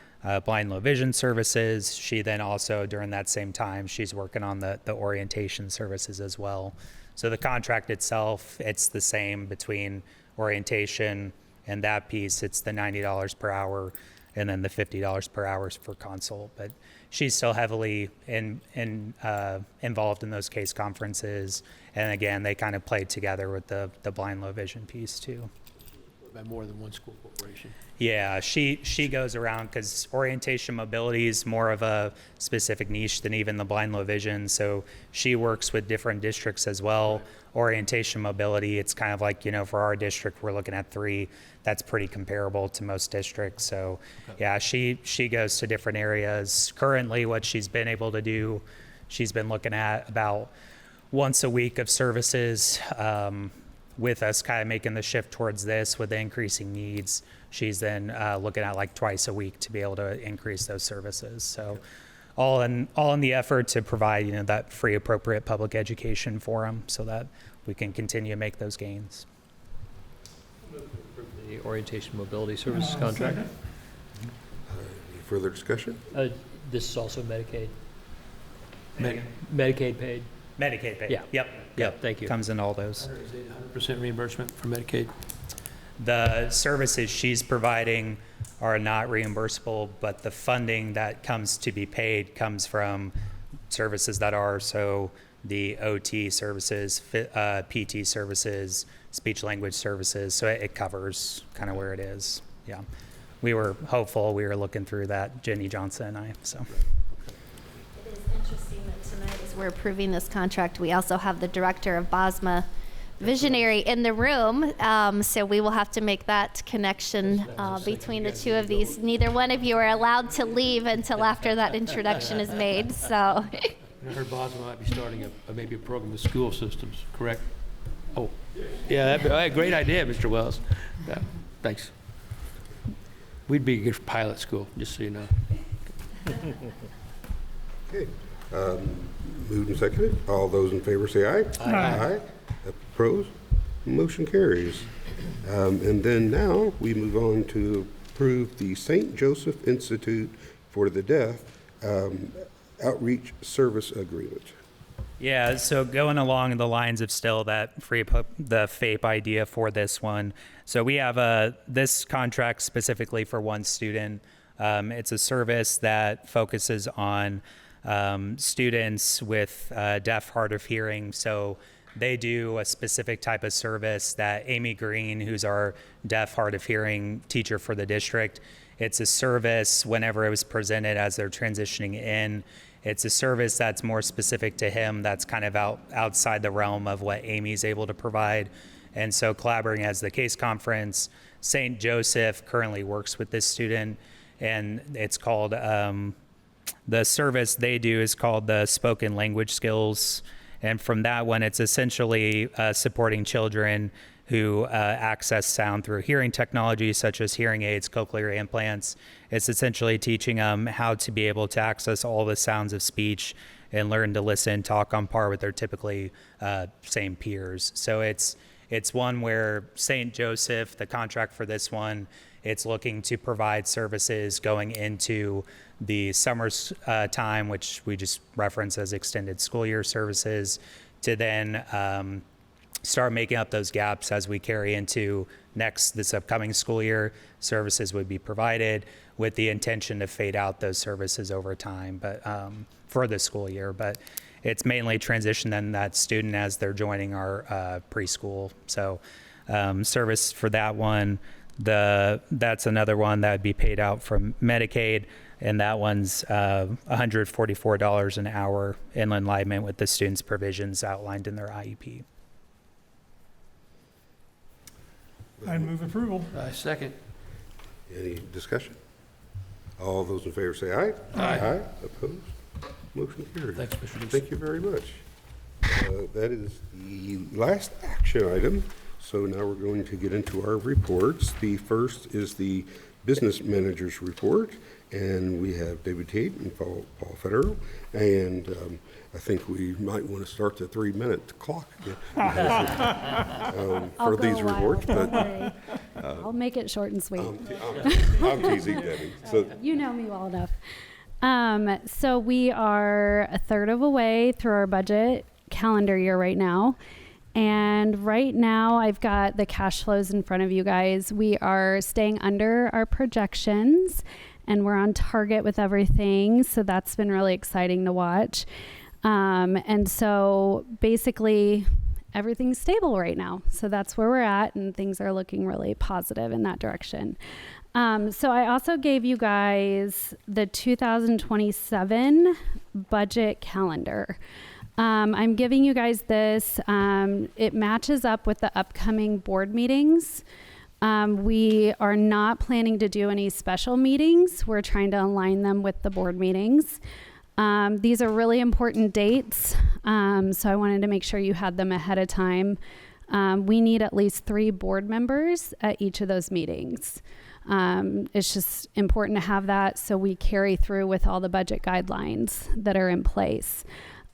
blind low vision services, she then also during that same time she's working on the orientation services as well. So the contract itself, it's the same between orientation and that piece. It's the $90 per hour and then the $50 per hour for consult. But she's still heavily involved in those case conferences. And again, they kind of play together with the blind low vision piece too. By more than one school corporation. Yeah, she goes around because orientation mobility is more of a specific niche than even the blind low vision. So she works with different districts as well. Orientation mobility, it's kind of like, for our district, we're looking at 3. That's pretty comparable to most districts. So yeah, she goes to different areas. Currently, what she's been able to do, she's been looking at about once a week of services. With us kind of making the shift towards this with the increasing needs, she's then looking at like twice a week to be able to increase those services. So all in the effort to provide, that free appropriate public education for them so that we can continue to make those gains. The orientation mobility services contract. Any further discussion? This is also Medicaid. Medicaid paid. Medicaid paid. Yeah. Yep. Thank you. Comes in all those. 100% reimbursement for Medicaid. The services she's providing are not reimbursable, but the funding that comes to be paid comes from services that are, so the OT services, PT services, speech language services, so it covers kind of where it is. Yeah. We were hopeful, we were looking through that, Jenny Johnson and I, so. It is interesting that tonight, as we're approving this contract, we also have the director of BOSMA Visionary in the room, so we will have to make that connection between the two of these. Neither one of you are allowed to leave until after that introduction is made, so. I heard BOSMA might be starting maybe a program with school systems, correct? Oh, yeah, great idea, Mr. Wells. Yeah, thanks. We'd be a good pilot school, just so you know. Okay. Moved and seconded. All those in favor say aye. Aye. Opposed? Motion carries. And then now we move on to approve the St. Joseph Institute for the Deaf outreach service agreement. Yeah, so going along the lines of still that the FAPE idea for this one. So we have this contract specifically for one student. It's a service that focuses on students with deaf, hard of hearing. So they do a specific type of service that Amy Green, who's our deaf, hard of hearing teacher for the district, it's a service whenever it was presented as they're transitioning in. It's a service that's more specific to him, that's kind of outside the realm of what Amy's able to provide. And so collaborating as the case conference, St. Joseph currently works with this student, and it's called, the service they do is called the Spoken Language Skills. And from that one, it's essentially supporting children who access sound through hearing technology, such as hearing aids, cochlear implants. It's essentially teaching them how to be able to access all the sounds of speech and learn to listen, talk on par with their typically same peers. So it's one where St. Joseph, the contract for this one, it's looking to provide services going into the summer time, which we just reference as extended school year services, to then start making up those gaps as we carry into this upcoming school year. Services would be provided with the intention to fade out those services over time, but for the school year. But it's mainly transition then that student as they're joining our preschool. So service for that one, that's another one that would be paid out from Medicaid, and that one's $144 an hour in alignment with the student's provisions outlined in their IEP. I'd move approval. Second. Any discussion? All those in favor say aye. Aye. Opposed? Motion carries. Thanks, Mr. Dixon. Thank you very much. That is the last action item. So now we're going to get into our reports. The first is the business manager's report, and we have David Tate and Paul Federer. And I think we might want to start the 3-minute clock again I'll for go these a while, reports. don't But worry. I'll make it short and sweet. I'm teasing, Debbie. So, You know me well enough. So we are a third of a way through our budget calendar year right now. And right now I've got the cash flows in front of you guys. We are staying under our projections and we're on target with everything. So that's been really exciting to watch. And so basically everything's stable right now. So that's where we're at and things are looking really positive in that direction. So I also gave you guys the 2027 budget calendar. I'm giving you guys this. It matches up with the upcoming board meetings. We are not planning to do any special meetings. We're trying to align them with the board meetings. These are really important dates, so I wanted to make sure you had them ahead of time. We need at least 3 board members at each of those meetings. It's just important to have that so we carry through with all the budget guidelines that are in place.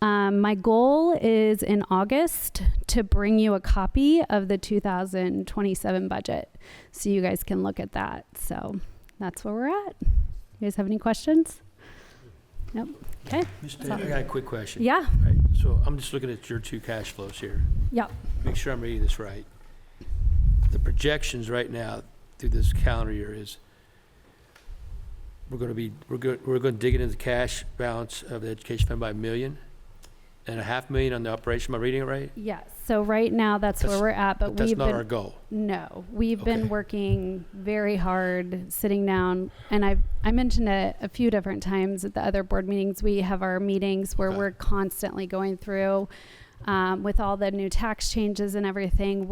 My goal is in August to bring you a copy of the 2027 budget so you guys can look at that. So that's where we're at. You guys have any questions? Nope. Okay. I got a quick question. Yeah. Right, so I'm just looking at your 2 cash flows here. Yep. Make sure I'm reading this right. The projections right now through this calendar year is we're going to dig it into the cash balance of the education fund by $1.5 million on the operation. Am I reading it right? Yes. So right now that's where we're at, but that's we've not been, our goal. No, we've Okay. been working very hard, sitting down, and I mentioned it a few different times at the other board meetings. We have our meetings where we're constantly going through with all the new tax changes and everything.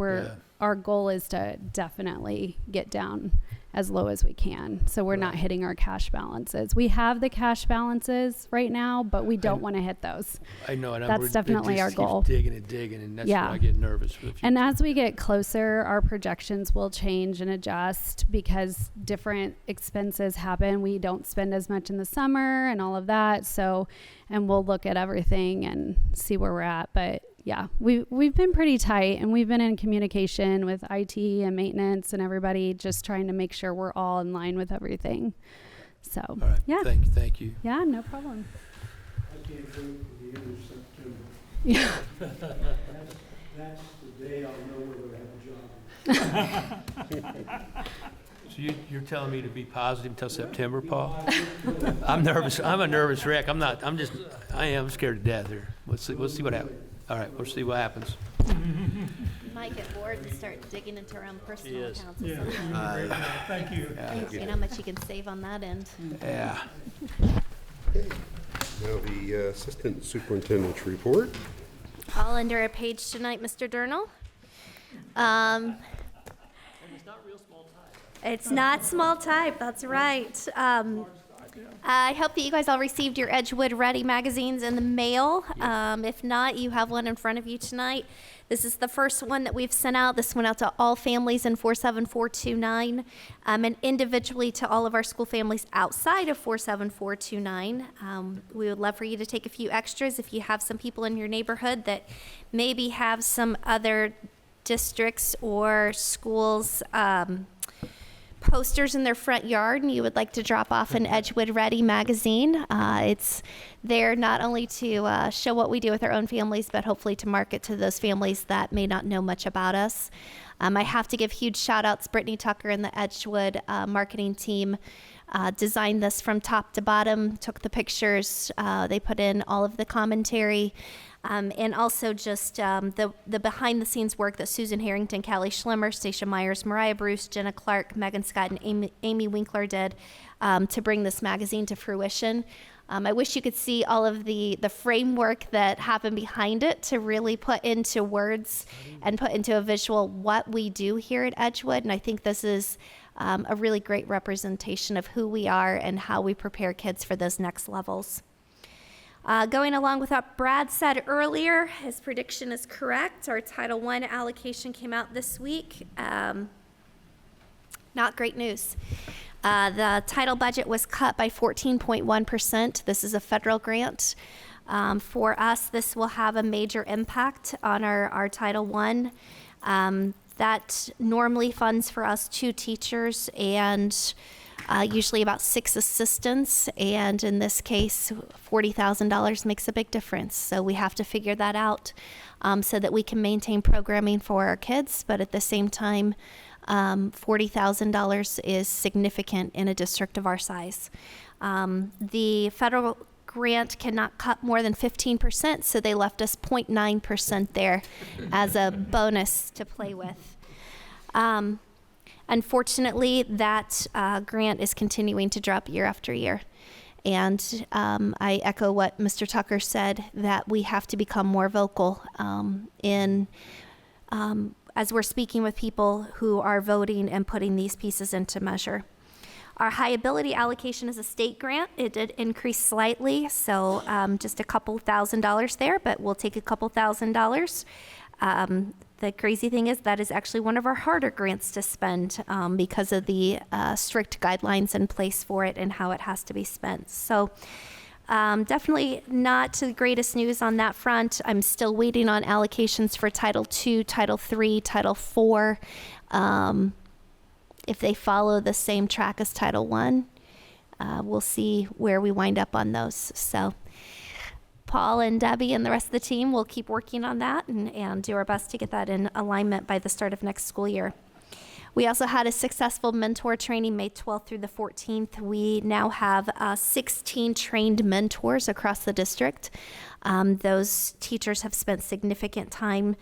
Our goal is to definitely get down as low as we can, so we're not hitting our cash balances. We have the cash balances right now, but we don't want to hit those. I know, and That's definitely our goal. Digging and digging, and that's when I get nervous for the future. And as we get closer, our projections will change and adjust because different expenses happen. We don't spend as much in the summer and all of that. So, and we'll look at everything and see where we're at. But yeah, we've been pretty tight, and we've been in communication with IT and maintenance and everybody, just trying to make sure we're all in line with everything. So, All right. yeah. Thank you. Yeah, no problem. I can't wait for the end of September. Yeah. That's the day I'll know whether I have a job. So you're telling me to be positive until September, Paul? I'm nervous. I'm a nervous wreck. I am scared to death here. We'll see what happens. All right, we'll see what happens. You might get bored and start digging into our own personal accounts. Yeah. Thank you. Thanks. You know how much you can save on that end. Yeah. now the assistant superintendent's report. All under a page tonight, Mr. Durnall. It's not small type, that's right. I hope that you guys all received your Edgewood Ready magazines in the mail. If not, you have one in front of you tonight. This is the first one that we've sent out. This went out to all families in 47429 and individually to all of our school families outside of 47429. We would love for you to take a few extras if you have some people in your neighborhood that maybe have some other districts or schools posters in their front yard and you would like to drop off an Edgewood Ready magazine. It's there not only to show what we do with our own families, but hopefully to market to those families that may not know much about us. I have to give huge shout outs. Brittany Tucker and the Edgewood marketing team designed this from top to bottom, took the pictures, they put in all of the commentary. And also just the behind-the-scenes work that Susan Harrington, Callie Schlimmer, Stacia Myers, Mariah Bruce, Jenna Clark, Megan Scott, and Amy Winkler did to bring this magazine to fruition. I wish you could see all of the framework that happened behind it to really put into words and put into a visual what we do here at Edgewood. And I think this is a really great representation of who we are and how we prepare kids for those next levels. Going along with what Brad said earlier, his prediction is correct. Our Title I allocation came out this week. Not great news. The title budget was cut by 14.1%. This is a federal grant. For us, this will have a major impact on our Title I. That normally funds for us 2 teachers and usually about 6 assistants, and in this case, $40,000 makes a big difference. So we have to figure that out so that we can maintain programming for our kids, but at the same time, $40,000 is significant in a district of our size. The federal grant cannot cut more than 15%, so they left us 0.9% there as a bonus to play with. Unfortunately, that grant is continuing to drop year after year. And I echo what Mr. Tucker said, that we have to become more vocal as we're speaking with people who are voting and putting these pieces into measure. Our high ability allocation is a state grant. It did increase slightly, so just a couple $1,000s there, but we'll take a couple $1,000s. The crazy thing is that is actually one of our harder grants to spend because of the strict guidelines in place for it and how it has to be spent. So definitely not the greatest news on that front. I'm still waiting on allocations for Title II, Title III, Title IV. If they follow the same track as Title I, we'll see where we wind up on those. So Paul and Debbie and the rest of the team will keep working on that and do our best to get that in alignment by the start of next school year. We also had a successful mentor training May 12th through the 14th. We now have 16 trained mentors across the district. Those teachers have spent significant time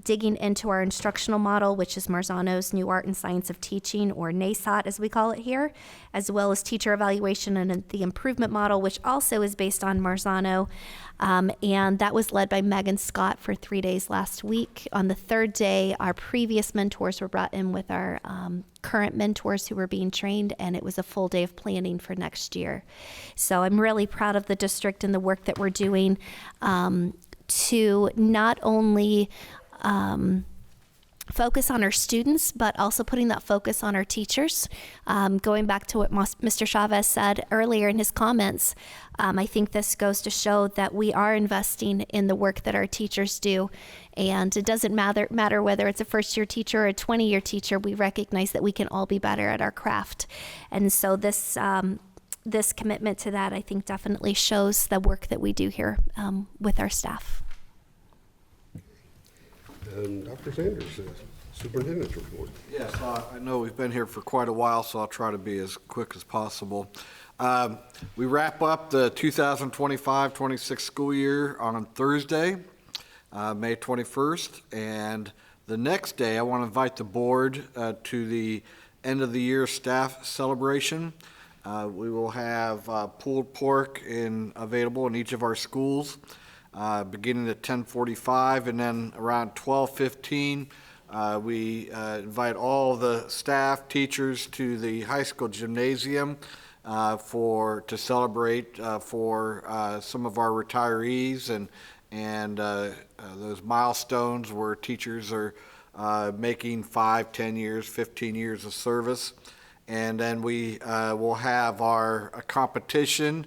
digging into our instructional model, which is Marzano's New Art and Science of Teaching, or NASOT as we call it here, as well as teacher evaluation and the improvement model, which also is based on Marzano. And that was led by Megan Scott for 3 days last week. On the 3rd day, our previous mentors were brought in with our current mentors who were being trained, and it was a full day of planning for next year. So I'm really proud of the district and the work that we're doing to not only focus on our students, but also putting that focus on our teachers. Going back to what Mr. Chavez said earlier in his comments, I think this goes to show that we are investing in the work that our teachers do. And it doesn't matter whether it's a first-year teacher or a 20-year teacher, we recognize that we can all be better at our craft. And so this commitment to that, I think, definitely shows the work that we do here with our staff. Dr. Sanders, Superintendent's report. Yes, I know we've been here for quite a while, so I'll try to be as quick as possible. We wrap up the 2025-26 school year on Thursday, May 21st, and the next day I want to invite the board to the end of the year staff celebration. We will have pulled pork available in each of our schools, beginning at 10:45, and then around 12:15, we invite all the staff, teachers to the high school gymnasium to celebrate for some of our retirees and those milestones where teachers are making 5, 10 years, 15 years of service. And then we will have our competition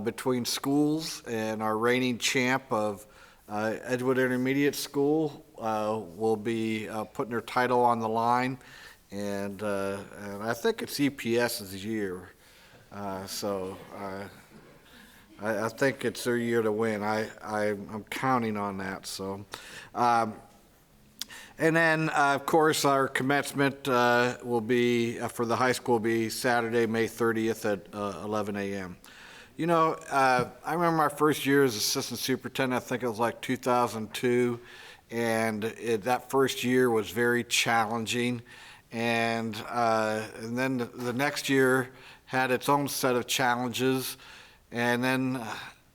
between schools, and our reigning champ of Edgewood Intermediate School will be putting their title on the line. And I think it's EPS's year. So I think it's their year to win. I'm counting on that. So. And then, of course, our commencement will be, for the high school, will be Saturday, May 30th at 11 a.m. You know, I remember my first year as assistant superintendent, I think it was like 2002, and that first year was very challenging. And then the next year had its own set of challenges. And then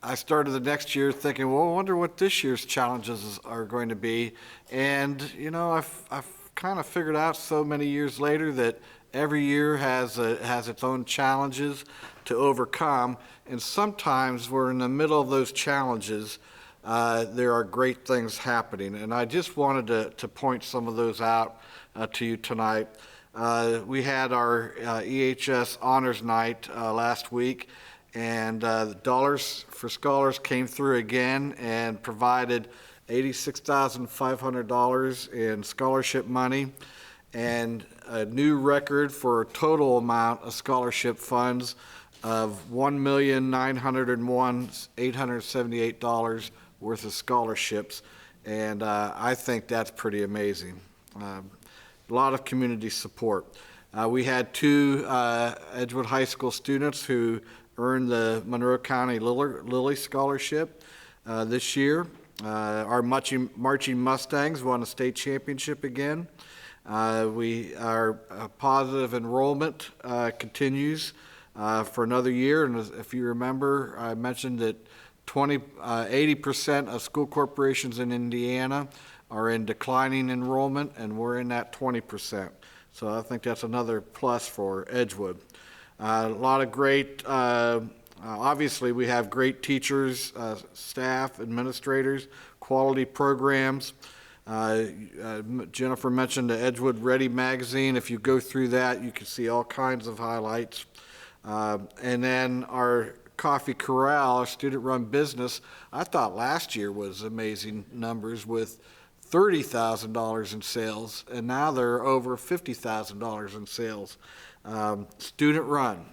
I started the next year thinking, well, I wonder what this year's challenges are going to be. And, you know, I've kind of figured out so many years later that every year has its own challenges to overcome. And sometimes we're in the middle of those challenges. There are great things happening. And I just wanted to point some of those out to you tonight. We had our EHS Honors Night last week. And the Dollars for Scholars came through again and provided $86,500 in scholarship money and a new record for a total amount of scholarship funds of $1,901,878 worth of scholarships. And I think that's pretty amazing. A lot of community support. We had 2 Edgewood High School students who earned the Monroe County Lilly Scholarship this year. Our Marching Mustangs won a state championship again. Our positive enrollment continues for another year. And if you remember, I mentioned that 80% of school corporations in Indiana are in declining enrollment, and we're in that 20%. So I think that's another plus for Edgewood. A lot of great, obviously we have great teachers, staff, administrators, quality programs. Jennifer mentioned the Edgewood Ready magazine. If you go through that, you can see all kinds of highlights. And then our Coffee Corral, our student-run business, I thought last year was amazing numbers with $30,000 in sales, and now they're over $50,000 in sales. Student-run.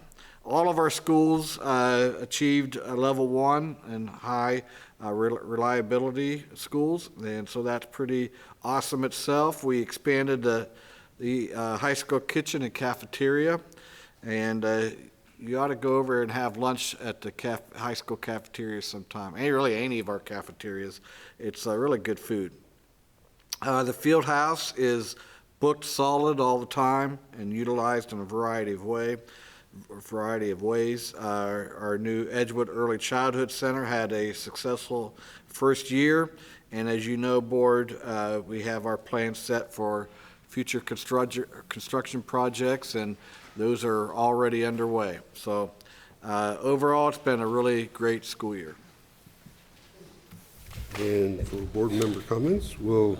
All of our schools achieved a level 1 and high reliability schools, and so that's pretty awesome itself. We expanded the high school kitchen and cafeteria, and you ought to go over and have lunch at the high school cafeteria sometime. Really any of our cafeterias. It's really good food. The field house is booked solid all the time and utilized in a variety of ways. Our new Edgewood Early Childhood Center had a successful first year, and as you know, Board, we have our plans set for future construction projects, and those are already underway. So overall, it's been a really great school year. And for board member comments, we'll...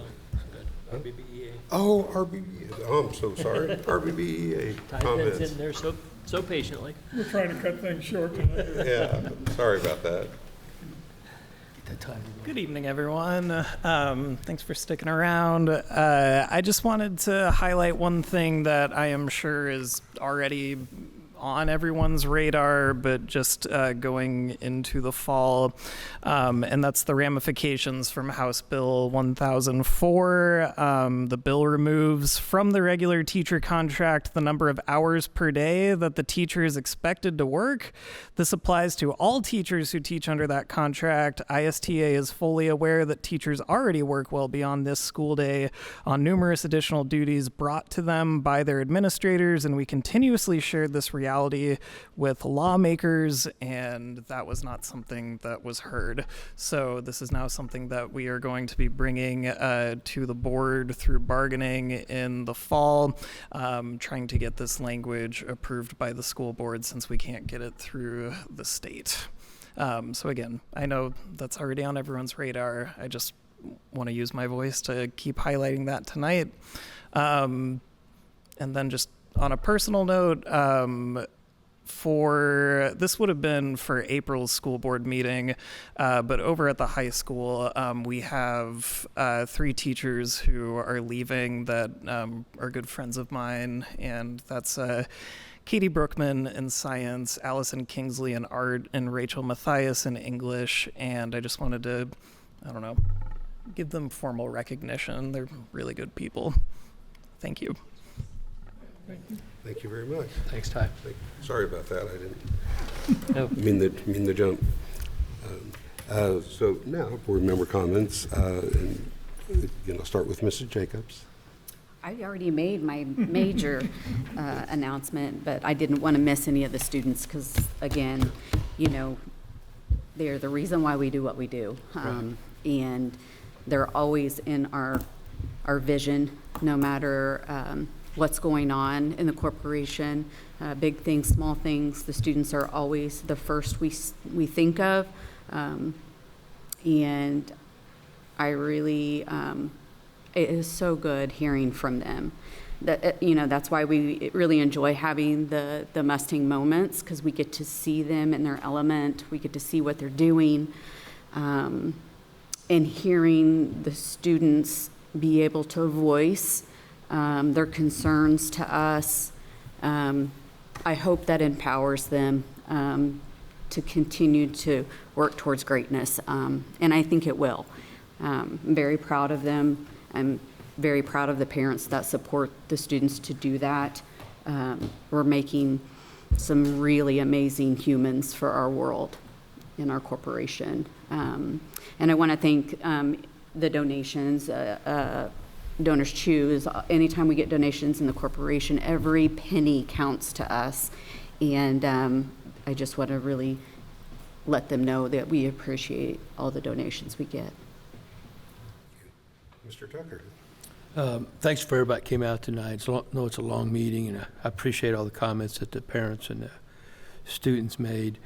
RBBEA. Oh, RBBEA. Oh, I'm so sorry. RBBEA comments. Ty's in there so patiently. We're trying to cut things short tonight. Yeah, sorry about that. Good evening, everyone. Thanks for sticking around. I just wanted to highlight one thing that I am sure is already on everyone's radar, but just going into the fall, and that's the ramifications from House Bill 1004. The bill removes from the regular teacher contract the number of hours per day that the teacher is expected to work. This applies to all teachers who teach under that contract. ISTA is fully aware that teachers already work well beyond this school day on numerous additional duties brought to them by their administrators, and we continuously shared this reality with lawmakers, and that was not something that was heard. So this is now something that we are going to be bringing to the board through bargaining in the fall, trying to get this language approved by the school board since we can't get it through the state. So again, I know that's already on everyone's radar. I just want to use my voice to keep highlighting that tonight. And then just on a personal note, this would have been for April's school board meeting, but over at the high school, we have 3 teachers who are leaving that are good friends of mine, and that's Katie Brookman in science, Allison Kingsley in art, and Rachel Mathias in English, and I just wanted to, give them formal recognition. They're really good people. Thank you. Thank you very much. Thanks, Ty. Sorry about that. I didn't mean the jump. So now, board member comments, and again, I'll start with Mrs. Jacobs. I already made my major announcement, but I didn't want to miss any of the students because, again, they're the reason why we do what we do. And they're always in our vision, no matter what's going on in the corporation, big things, small things. The students are always the first we think of. And I really, it is so good hearing from them. that's why we really enjoy having the Mustang moments, because we get to see them in their element. We get to see what they're doing, and hearing the students be able to voice their concerns to us. I hope that empowers them to continue to work towards greatness, and I think it will. I'm very proud of them. I'm very proud of the parents that support the students to do that. We're making some really amazing humans for our world in our corporation. And I want to thank the donations. Donors choose. Anytime we get donations in the corporation, every penny counts to us. And I just want to really let them know that we appreciate all the donations we get. Mr. Tucker. Thanks for everybody that came out tonight. I know it's a long meeting, and I appreciate all the comments that the parents and the students made.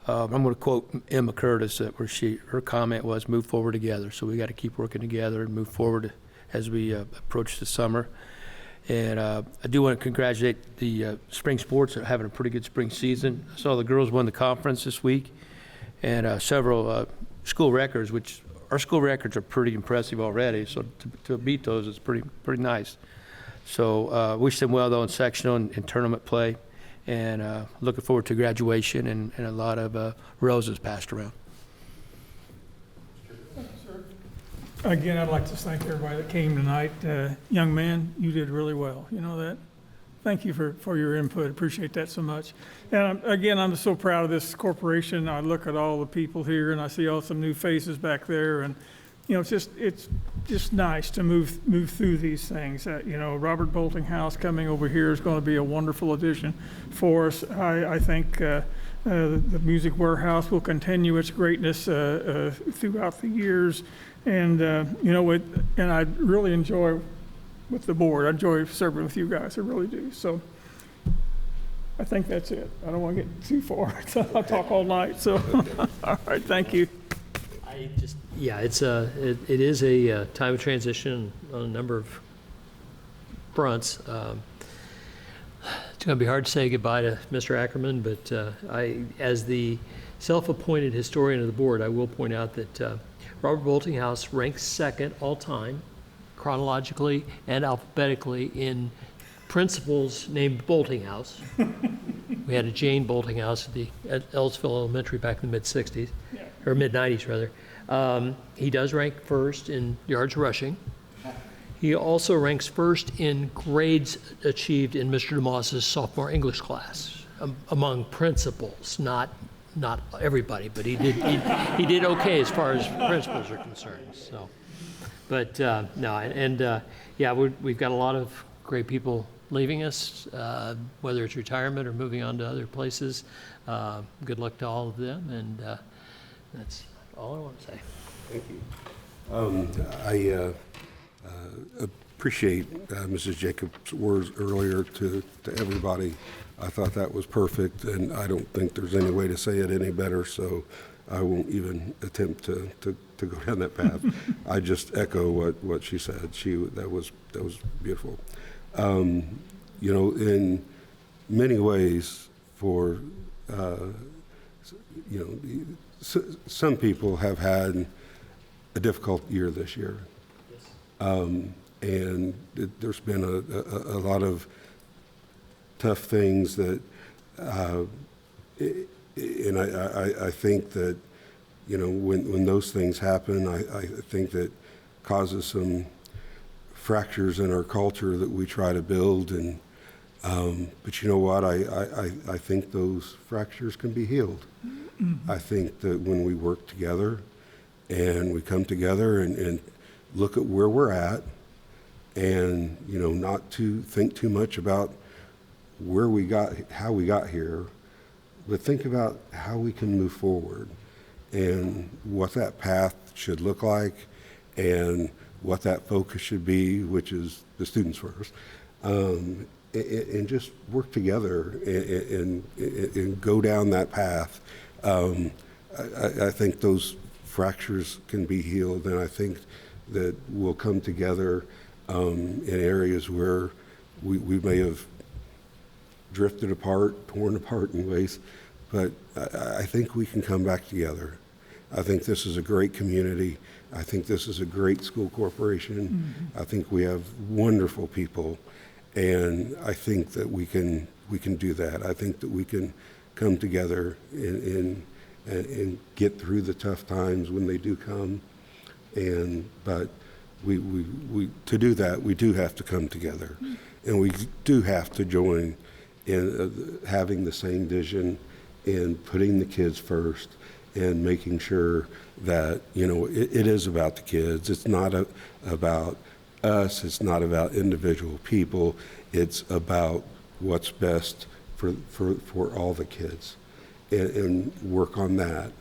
I'm going to quote Emma Curtis, her comment was, "Move forward together." So we got to keep working together and move forward as we approach the summer. And I do want to congratulate the spring sports are having a pretty good spring season. I saw the girls won the conference this week, and several school records, which our school records are pretty impressive already. So to beat those is pretty nice. So wish them well though in sectional and tournament play, and looking forward to graduation and a lot of roses passed around. Again, I'd like to thank everybody that came tonight. Young man, you did really well. You know that. Thank you for your input. Appreciate that so much. And again, I'm so proud of this corporation. I look at all the people here, and I see all some new faces back there, and it's just nice to move through these things. Robert Boltinghouse coming over here is going to be a wonderful addition for us. I think the Music Warehouse will continue its greatness throughout the years. And, and I really enjoy with the board. I enjoy serving with you guys. I really do. So I think that's it. I don't want to get too far. I'll talk all night. So, all right. Thank you. It is a time of transition on a number of fronts. It's going to be hard to say goodbye to Mr. Ackerman, but as the self-appointed historian of the board, I will point out that Robert Boltinghouse ranks second all time, chronologically and alphabetically, in principals named Boltinghouse. We had a Jane Boltinghouse at Ellisville Elementary back in the mid-60s, or mid-90s rather. He does rank first in yards rushing. He also ranks first in grades achieved in Mr. DeMoss's sophomore English class among principals, not everybody, but he did okay as far as principals are concerned. So, but we've got a lot of great people leaving us, whether it's retirement or moving on to other places. Good luck to all of them, and that's all I want to say. Thank you. I appreciate Mrs. Jacobs' words earlier to everybody. I thought that was perfect, and I don't think there's any way to say it any better, so I won't even attempt to go down that path. I just echo what she said. That was beautiful. In many ways, for some people have had a difficult year this year, and there's been a lot of tough things that, and I think that, when those things happen, I think that causes some fractures in our culture that we try to build. And but you know what? I think those fractures can be healed. Mm-hmm. I think that when we work together and we come together and look at where we're at, and not to think too much about how we got here, but think about how we can move forward and what that path should look like and what that focus should be, which is the students first, and just work together and go down that path. I think those fractures can be healed, and I think that we'll come together in areas where we may have drifted apart, torn apart in ways, but I think we can come back together. I think this is a great community. I think this is a great school corporation. I think we have wonderful people, and I think that we can do that. I think that we can come together and get through the tough times when they do come. But we to do that, we do have to come together, and we do have to join in having the same vision and putting the kids first and making sure that, you know, it is about the kids. It's not about us. It's not about individual people. It's about what's best for all the kids, and work on that.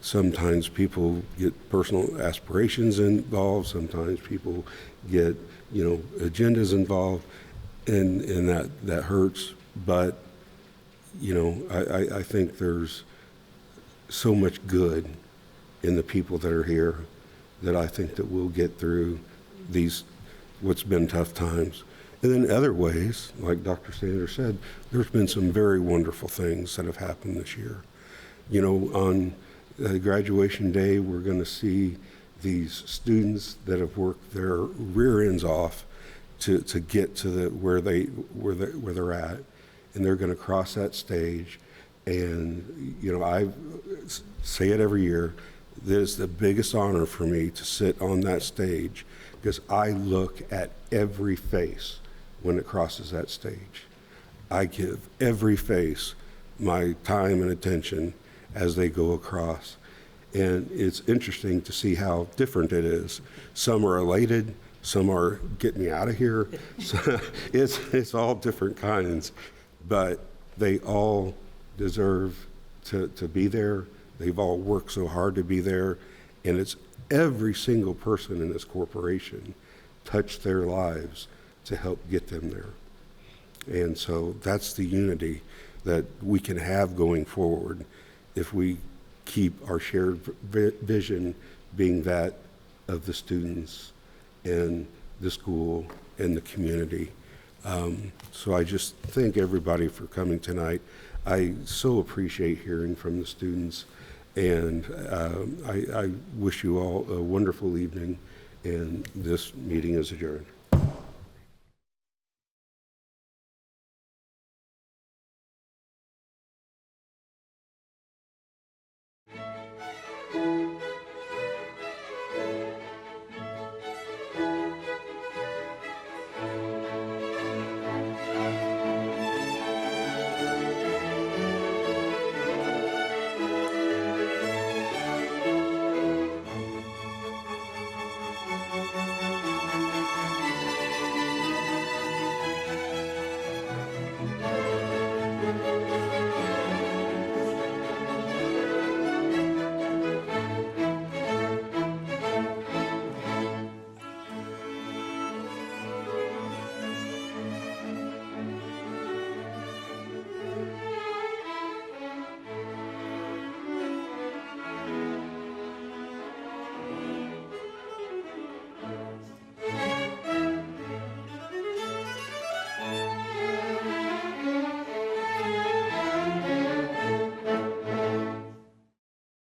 Sometimes people get personal aspirations involved. Sometimes people get, you know, agendas involved, and that hurts. But, you know, I think there's so much good in the people that are here that I think that we'll get through these what's been tough times. And then other ways, like Dr. Sanders said, there's been some very wonderful things that have happened this year. You know, on graduation day, we're going to see these students that have worked their rear ends off to get to where they're at, and they're going to cross that stage. And, you know, I say it every year, that is the biggest honor for me to sit on that stage, because I look at every face when it crosses that stage. I give every face my time and attention as they go across. And it's interesting to see how different it is. Some are elated, some are get me out of here. So it's all different kinds, but they all deserve to be there. They've all worked so hard to be there, and it's every single person in this corporation touched their lives to help get them there. And so that's the unity that we can have going forward if we keep our shared vision being that of the students and the school and the community. So I just thank everybody for coming tonight. I so appreciate hearing from the students, and I wish you all a wonderful evening, and this meeting is adjourned.